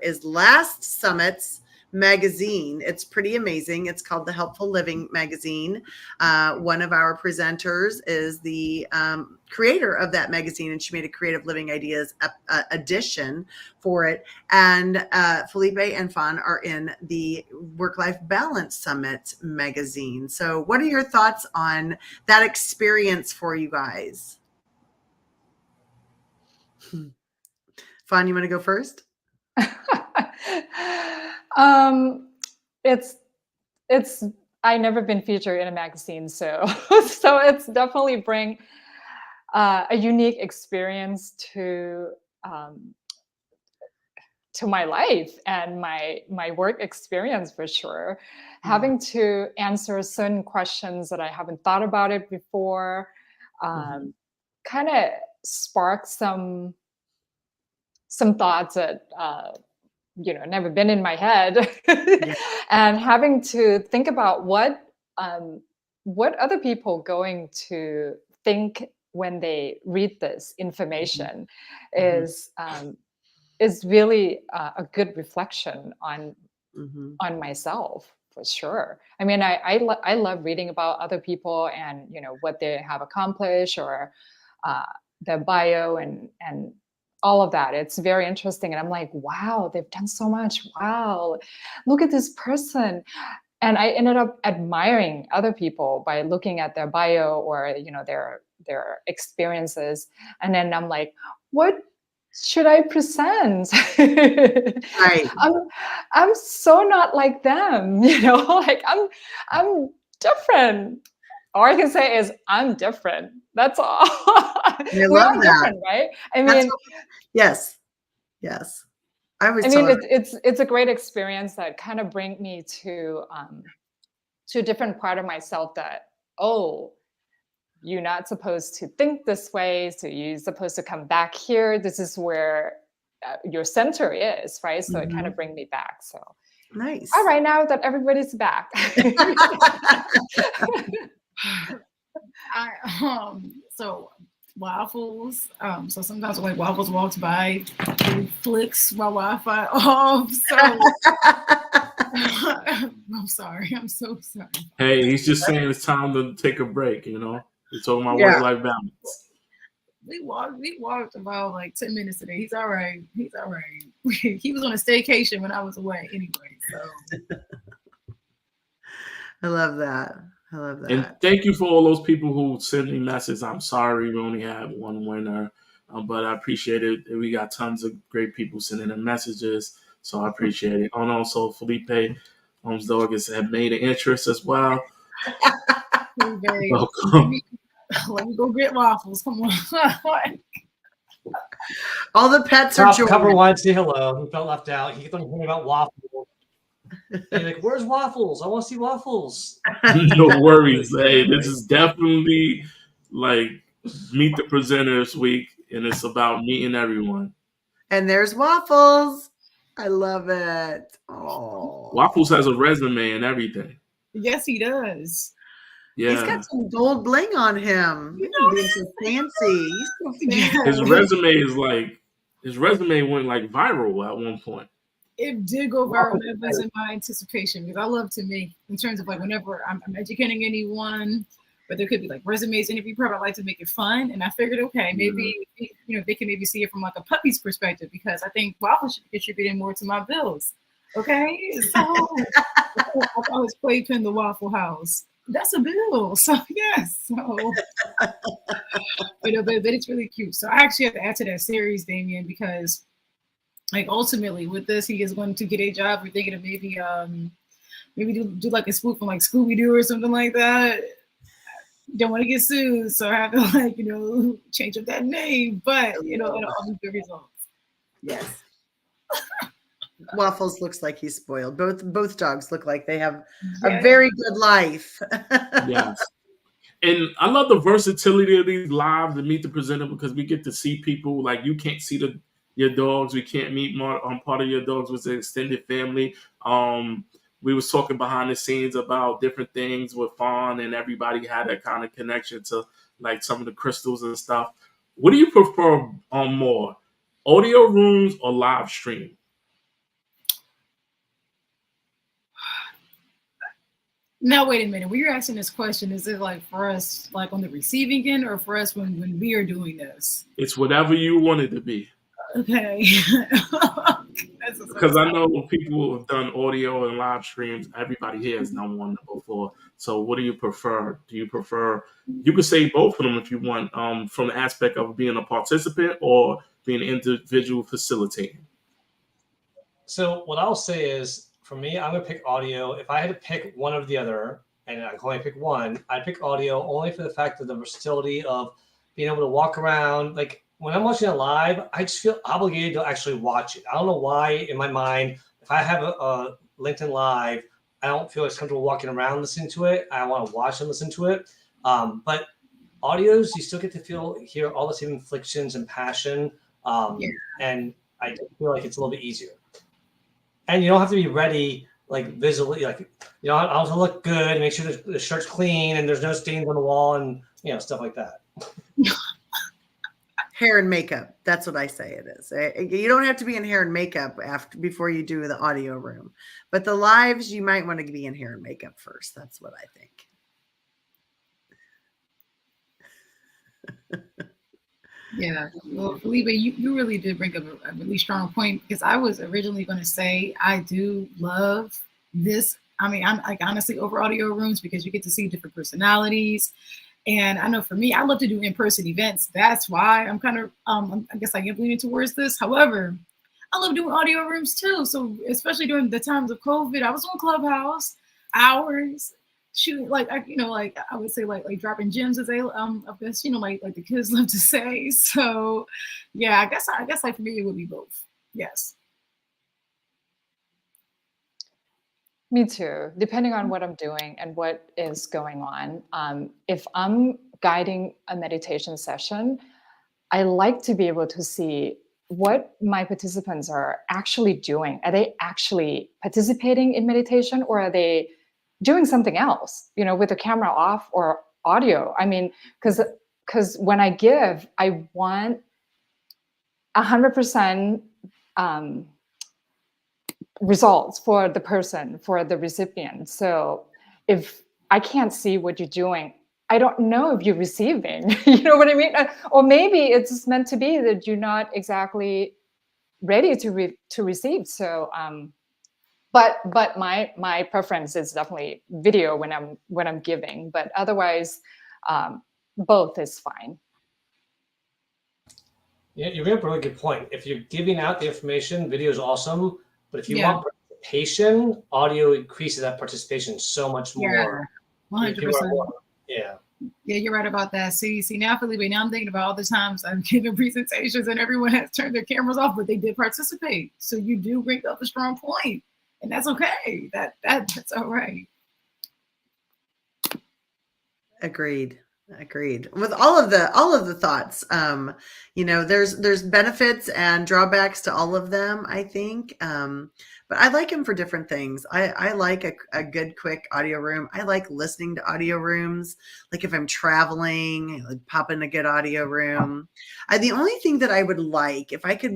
is Last Summit's magazine. It's pretty amazing. It's called the Helpful Living magazine. One of our presenters is the creator of that magazine, and she made a Creative Living Ideas edition for it. And Felipe and Fawn are in the Work-Life Balance Summit magazine. So what are your thoughts on that experience for you guys? Fawn, you want to go first? It's I never been featured in a magazine, so so it's definitely bring a unique experience to my life and my work experience for sure. Having to answer certain questions that I haven't thought about it before, kind of sparked some thoughts that never been in my head. And having to think about what other people going to think when they read this information is really a good reflection on myself, for sure. I mean, I love reading about other people and what they have accomplished, or their bio and all of that. It's very interesting. And I'm like, wow, they've done so much. Wow, look at this person. And I ended up admiring other people by looking at their bio or, their experiences. And then I'm like, what should I present? Right. I'm so not like them, like I'm different. All I can say is I'm different. That's all. I We're love all that. different, right? I mean, yes. it's a great experience that kind of bring me to a different part of myself that, oh, you're not supposed to think this way. So you're supposed to come back here. This is where your center is, right? So it kind of bring me back. So nice. All right, now that everybody's back. So waffles. So sometimes when waffles walks by, he flicks my Wi-Fi off. So I'm sorry. I'm so sorry. Hey, he's just saying it's time to take a break. We're talking about work-life balance. We walked about like 10 minutes today. He's all right. He was on a staycation when I was away anyway. So I love that. And thank you for all those people who sent me messages. I'm sorry we only had one winner, but I appreciate it. We got tons of great people sending in messages, so I appreciate it. And also Felipe, dog have made an interest as well. Welcome. Let me go get waffles. Come on. All the pets are joining. Cover wanted to say hello. He felt left out. He kept on hearing about waffles. He's like, where's waffles? I want to see waffles. No worries. Hey, this is definitely like Meet the Presenters week, and it's about meeting everyone. And there's Waffles. I love it. Oh, Waffles has a resume and everything. Yes, he does. Yeah, he's got some gold bling on him. He's so fancy. He's so fancy. His resume went like viral at one point. It did go viral. That wasn't my anticipation, because I love to make, in terms of like whenever I'm educating anyone, but there could be like resumes, interview prep, I like to make it fun. And I figured, okay, maybe they can maybe see it from like a puppy's perspective, because I think waffles should be contributing more to my bills. Okay, so I always playpen the Waffle House. That's a bill. So yes. So but it's really cute. So I actually have to add to that series, Damien, because like ultimately with this, he is going to get a job. We're thinking of maybe do like a spoof on like Scooby-Doo or something like that. Don't want to get sued, so I have to change up that name, but it'll all be good results. Yes. Waffles looks like he's spoiled. Both dogs look like they have a Yeah. very good life. Yes. And I love the versatility of these lives to meet the presenter because we get to see people like you can't see your dogs. We can't meet more part of your dogs was an extended family. We was talking behind the scenes about different things with Fawn, and everybody had a kind of connection to like some of the crystals and stuff. What do you prefer more, audio rooms or live stream? Now, wait a minute. When you're asking this question, is it like for us, like on the receiving end, or for us when we are doing this? It's whatever you want it to be. Okay. Because I know people who have done audio and live streams, everybody here has done one before. So what do you prefer? Do you prefer, you could say both of them if you want, from the aspect of being a participant or being an individual facilitating? So what I'll say is, for me, I'm gonna pick audio. If I had to pick one or the other, and I can only pick one, I'd pick audio only for the fact of the versatility of being able to walk around. Like when I'm watching it live, I just feel obligated to actually watch it. I don't know why in my mind, if I have a LinkedIn Live, I don't feel as comfortable walking around listening to it. I want to watch and listen to it. But audios, you still get to hear all the same inflections and passion. And I feel like it's a little bit easier. And you don't have to be ready, like visually, like, you know, I have to look good, make sure the shirt's clean and there's no stains on the wall and, you know, stuff like that. Hair and makeup. That's what I say it is. You don't have to be in hair and makeup before you do the audio room. But the lives, you might want to be in hair and makeup first. That's what I think. Yeah, well, Felipe, you really did bring up a really strong point because I was originally going to say I do love this. I mean, I'm like honestly over audio rooms because you get to see different personalities, and I know for me, I love to do in-person events. That's why I'm kind of I guess I am leaning towards this. However, I love doing audio rooms too. So especially during the times of COVID, I was on Clubhouse hours shooting like like I would say like dropping gems as they of this like the kids love to say. So yeah, I guess like for me it would be both. Yes. Me too, depending on what I'm doing and what is going on. If I'm guiding a meditation session, I like to be able to see what my participants are actually doing. Are they actually participating in meditation or are they doing something else, with the camera off or audio? I mean, because when I give, I want 100% results for the person, for the recipient. So if I can't see what you're doing, I don't know if you're receiving, you know what I mean? Or maybe it's meant to be that you're not exactly ready to receive. So, but my preference is definitely video when I'm giving, but otherwise, both is fine. Yeah, you bring up a really good point. If you're giving out the information, video is awesome. But if you want participation, audio increases that participation so much more. 100%. Yeah. Yeah, you're right about that. See now, Felipe, now I'm thinking about all the times I'm giving presentations and everyone has turned their cameras off, but they did participate. So you do bring up a strong point, and that's okay. That's all right. Agreed. With all of the thoughts, there's benefits and drawbacks to all of them, I think. But I like them for different things. I like a good, quick audio room. I like listening to audio rooms. Like if I'm traveling, like pop in a good audio room. The only thing that I would like, if I could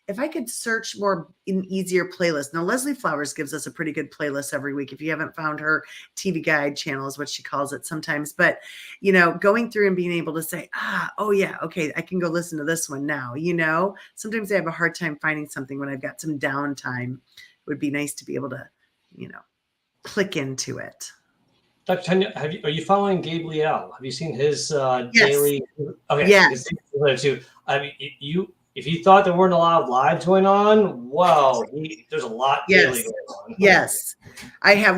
if I could search more in easier playlists. Now, Leslie Flowers gives us a pretty good playlist every week. If you haven't found her TV guide channel is what she calls it sometimes. But, going through and being able to say, oh yeah, okay, I can go listen to this one now. Sometimes I have a hard time finding something when I've got some downtime. It would be nice to be able to, click into it. Dr. Tanya, are you following Gabe Liel? Have you seen his Yes. daily? Okay, yes. Too. I mean, if you thought there weren't a lot of live going on, wow, there's a lot daily going on. Yes,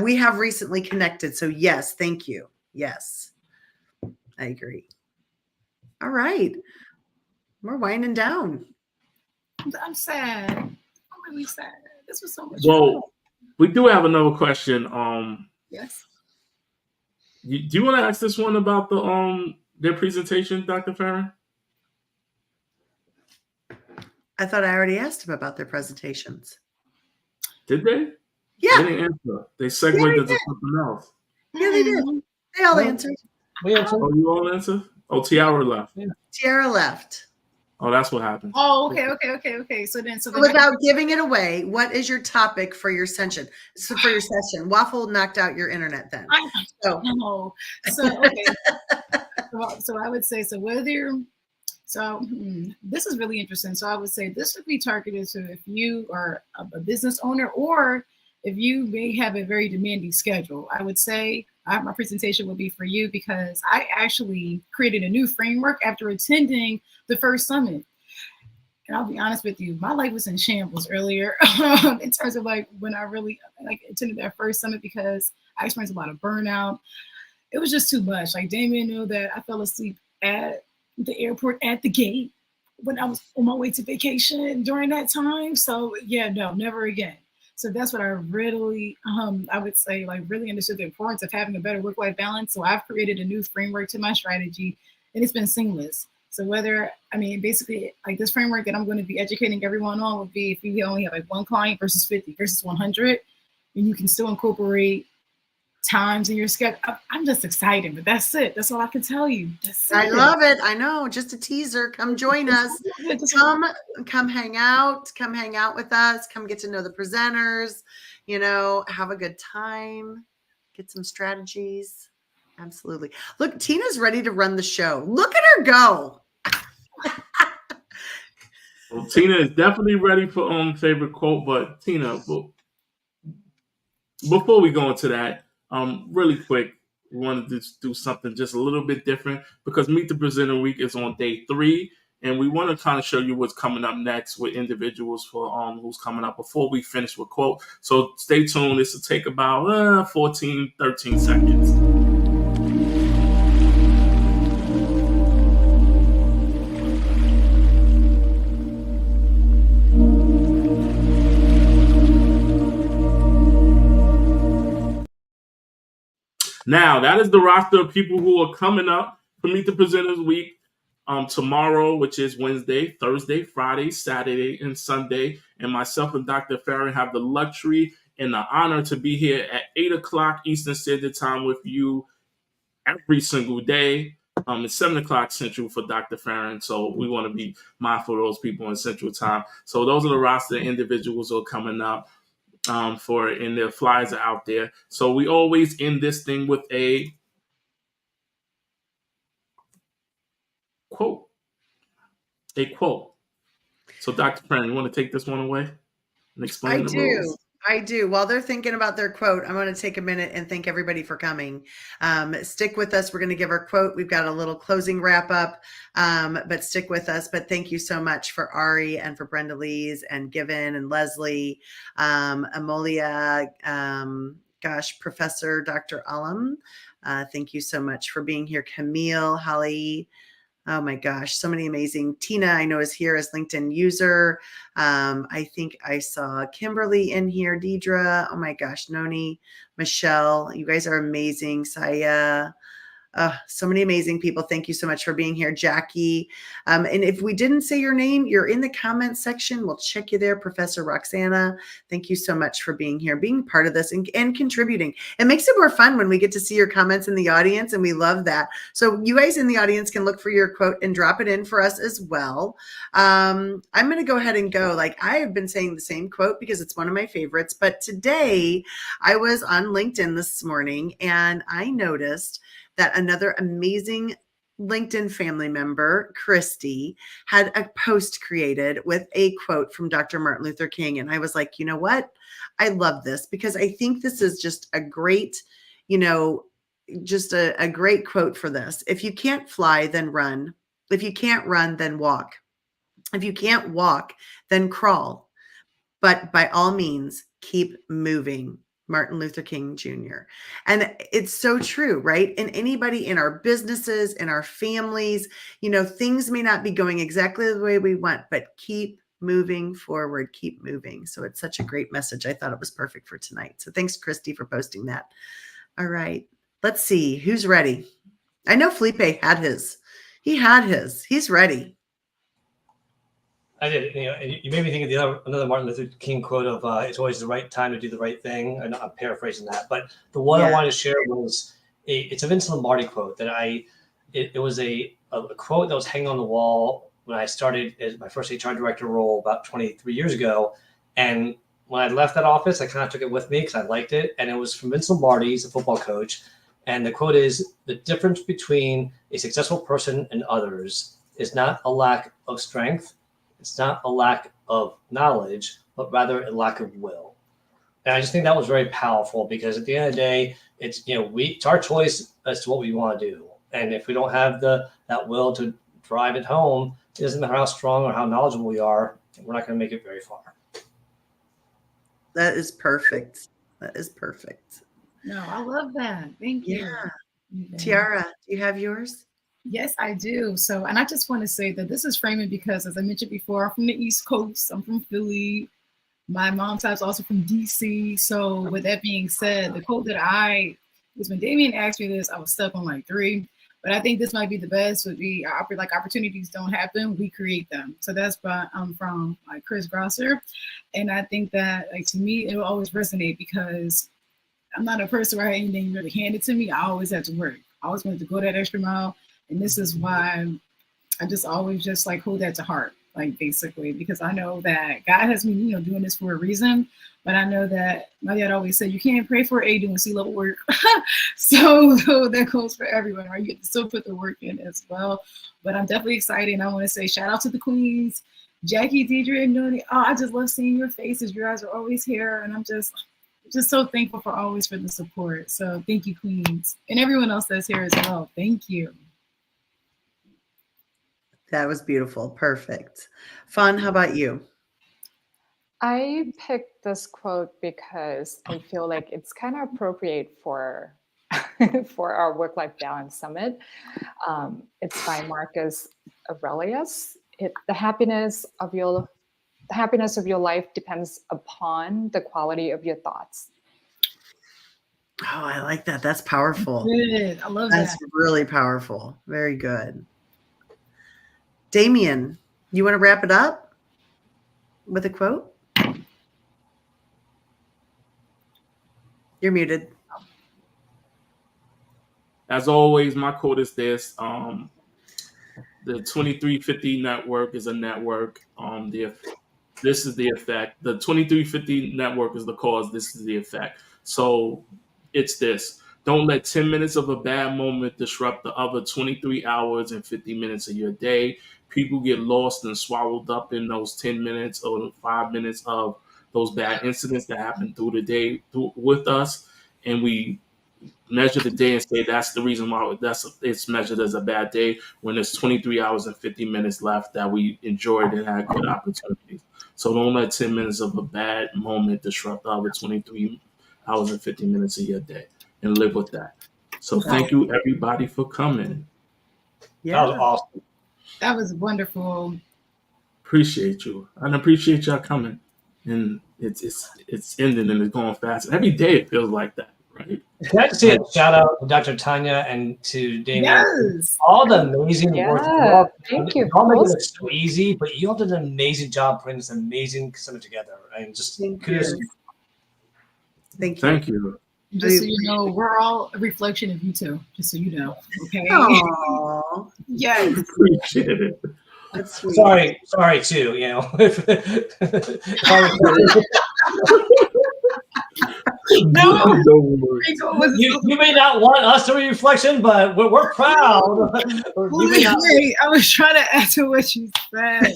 we have recently connected. So yes, thank you. Yes, I agree. All right. We're winding down. I'm sad. really sad. This was so much fun. Well, we do have another question. Yes. Do you want to ask this one about their presentation, Dr. Farron? I thought I already asked him about their presentations. Did they? Yeah. They didn't answer. They segued they into did. something else. Yeah, they did. They all Well, answered. We answered. Oh, you all answered? Oh, Tiara left. Tiara left. Oh, that's what happened. Oh, okay. So then, Without giving it away, what is your topic for your session? So for your session, Waffle knocked out your internet then. So okay. So I would say, this is really interesting. So I would say this would be targeted to if you are a business owner or if you may have a very demanding schedule. I would say my presentation would be for you because I actually created a new framework after attending the first summit. And I'll be honest with you, my life was in shambles earlier in terms of like when I really attended that first summit because I experienced a lot of burnout. It was just too much. Like Damien knew that I fell asleep at the airport at the gate when I was on my way to vacation during that time. So yeah, no, never again. So that's what I really, I would say, like really understood the importance of having a better work-life balance. So I've created a new framework to my strategy and it's been seamless. So basically like this framework that I'm going to be educating everyone on would be if you only have like one client versus 50 versus 100, and you can still incorporate times in your schedule. I'm just excited, but that's it. That's all I can tell you. I love it. I know. Just a teaser. Come join us. Come hang out. Come hang out with us. Come get to know the presenters. Have a good time. Get some strategies. Absolutely. Look, Tina's ready to run the show. Look at her go. Well, Tina is definitely ready for favorite quote, but Tina, before we go into that, really quick, we wanted to do something just a little bit different because Meet the Presenter Week is on day 3, and we want to kind of show you what's coming up next with individuals for who's coming up before we finish with quote. So stay tuned. This will take about 14, 13 seconds. Now, that is the roster of people who are coming up for Meet the Presenters Week tomorrow, which is Wednesday, Thursday, Friday, Saturday, and Sunday. And myself and Dr. Farron have the luxury and the honor to be here at 8 o'clock Eastern Standard Time with you every single day. It's 7 o'clock Central for Dr. Farron, so we want to be mindful of those people in Central Time. So those are the roster individuals who are coming up. And their flyers are out there. So we always end this thing with a quote. A quote. So Dr. Farron, you want to take this one away and explain the rules? I do. While they're thinking about their quote, I'm going to take a minute and thank everybody for coming. Stick with us. We're going to give our quote. We've got a little closing wrap up, but stick with us. But thank you so much for Ari and for Brenda Lees and Given and Leslie, Amolia, Professor Dr. Alam. Thank you so much for being here. Camille, Holly. Oh my gosh, so many amazing. Tina, I know, is here as LinkedIn user. I think I saw Kimberly in here, Deidre. Oh my gosh, Noni, Michelle, you guys are amazing. Saya, so many amazing people. Thank you so much for being here, Jackie. And if we didn't say your name, you're in the comments section. We'll check you there. Professor Roxana, thank you so much for being here, being part of this and contributing. It makes it more fun when we get to see your comments in the audience, and we love that. So you guys in the audience can look for your quote and drop it in for us as well. I'm going to go ahead and go. Like, I have been saying the same quote because it's one of my favorites, but today I was on LinkedIn this morning and I noticed that another amazing LinkedIn family member, Christy, had a post created with a quote from Dr. Martin Luther King. And I was like, you know what? I love this because I think this is just a great, just a great quote for this. If you can't fly, then run. If you can't run, then walk. If you can't walk, then crawl. But by all means, keep moving. Martin Luther King Jr. And it's so true, right? And anybody in our businesses, in our families, things may not be going exactly the way we want, but keep moving forward, keep moving. So it's such a great message. I thought it was perfect for tonight. So thanks, Christy, for posting that. All right. Let's see who's ready. I know Felipe had his. He had his. He's ready. I did. You made me think of another Martin Luther King quote of "It's always the right time to do the right thing." And I'm paraphrasing that, but the one I wanted to share was it's a Vince Lombardi quote that it was a quote that was hanging on the wall when I started as my first HR director role about 23 years ago, and when I left that office, I kind of took it with me because I liked it, and it was from Vince Lombardi. He's a football coach, and the quote is, "The difference between a successful person and others is not a lack of strength. It's not a lack of knowledge, but rather a lack of will." And I just think that was very powerful because at the end of the day, it's our choice as to what we want to do. And if we don't have that will to drive it home, it doesn't matter how strong or how knowledgeable we are, we're not going to make it very far. That is perfect. That is perfect. No, I love that. Thank you. Yeah. Tiara, do you have yours? Yes, I do. So, and I just want to say that this is framing because, as I mentioned before, I'm from the East Coast. I'm from Philly. My mom's house also from DC. So, with that being said, the quote that was when Damien asked me this, I was stuck on like 3. But I think this might be the best. Would be like opportunities don't happen, we create them. So that's from like Chris Grosser, and I think that like to me it will always resonate because I'm not a person where I had anything really handed to me. I always had to work. I always wanted to go that extra mile. And this is why I just always just like hold that to heart, like basically, because I know that God has me, doing this for a reason. But I know that my dad always said, you can't pray for A doing C-level work. so that goes for everyone, right? You get to still put the work in as well. But I'm definitely excited. And I want to say shout out to the queens, Jackie, Deidre, and Noni. Oh, I just love seeing your faces. You guys are always here. And I'm just so thankful for the support. So thank you, queens. And everyone else that's here as well. Thank you. That was beautiful. Perfect. Fun, how about you? I picked this quote because I feel like it's kind of appropriate for our work-life balance summit. It's by Marcus Aurelius. The happiness of your life depends upon the quality of your thoughts. Oh, I like that. That's powerful. Good. I love that. That's really powerful. Very good. Damien, you want to wrap it up with a quote? You're muted. As always, my quote is this. The 2350 network is a network. This is the effect. The 2350 network is the cause. This is the effect. So it's this. Don't let 10 minutes of a bad moment disrupt the other 23 hours and 50 minutes of your day. People get lost and swallowed up in those 10 minutes or 5 minutes of those bad incidents that happen through the day with us. And we measure the day and say that's the reason why it's measured as a bad day when there's 23 hours and 50 minutes left that we enjoyed and had good opportunities. So don't let 10 minutes of a bad moment disrupt the other 23 hours and 50 minutes of your day, and live with that. So thank you everybody for coming. Yeah. That was awesome. That was wonderful. Appreciate you. I appreciate y'all coming. And it's ending and it's going fast. Every day it feels like that, right? Can I just say a shout out to Dr. Tanya and to Damien? Yes. All the amazing work. Thank you. Y'all make it so easy, but you all did an amazing job putting this amazing summit together. And just kudos. Thank you. Thank you. Just so you know, we're all a reflection of you two, just so you know. Okay. Aww. Yes. Appreciate it. That's sweet. Sorry too, No. You may not want us to be a reflection, but we're proud. I was trying to add to what you said.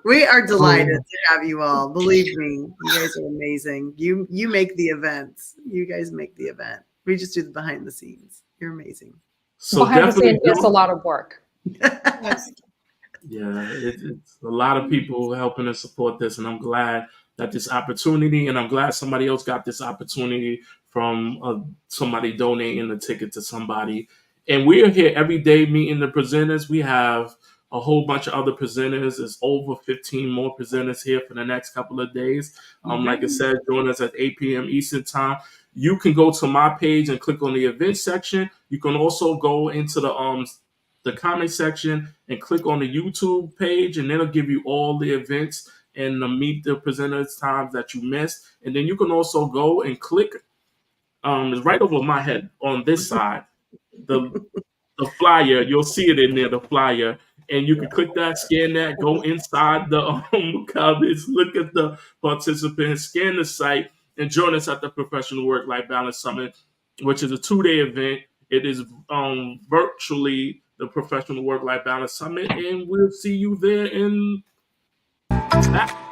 We are delighted to have you all. Believe me, you guys are amazing. You make the events. You guys make the event. We just do the behind the scenes. You're amazing. So behind the scenes is a lot of work. Yes. Yeah, it's a lot of people helping us support this, and I'm glad that this opportunity, and I'm glad somebody else got this opportunity from somebody donating a ticket to somebody. And we are here every day meeting the presenters. We have a whole bunch of other presenters. There's over 15 more presenters here for the next couple of days. Like I said, join us at 8 p.m. Eastern Time. You can go to my page and click on the event section. You can also go into the comment section and click on the YouTube page, and it'll give you all the events and the meet the presenters times that you missed. And then you can also go and click it's right over my head on this side. The flyer, you'll see it in there, the flyer, and you can click that, scan that, go inside the comments, look at the participants, scan the site, and join us at the Professional Work-Life Balance Summit, which is a 2-day event. It is virtually the Professional Work-Life Balance Summit, and we'll see you there in that.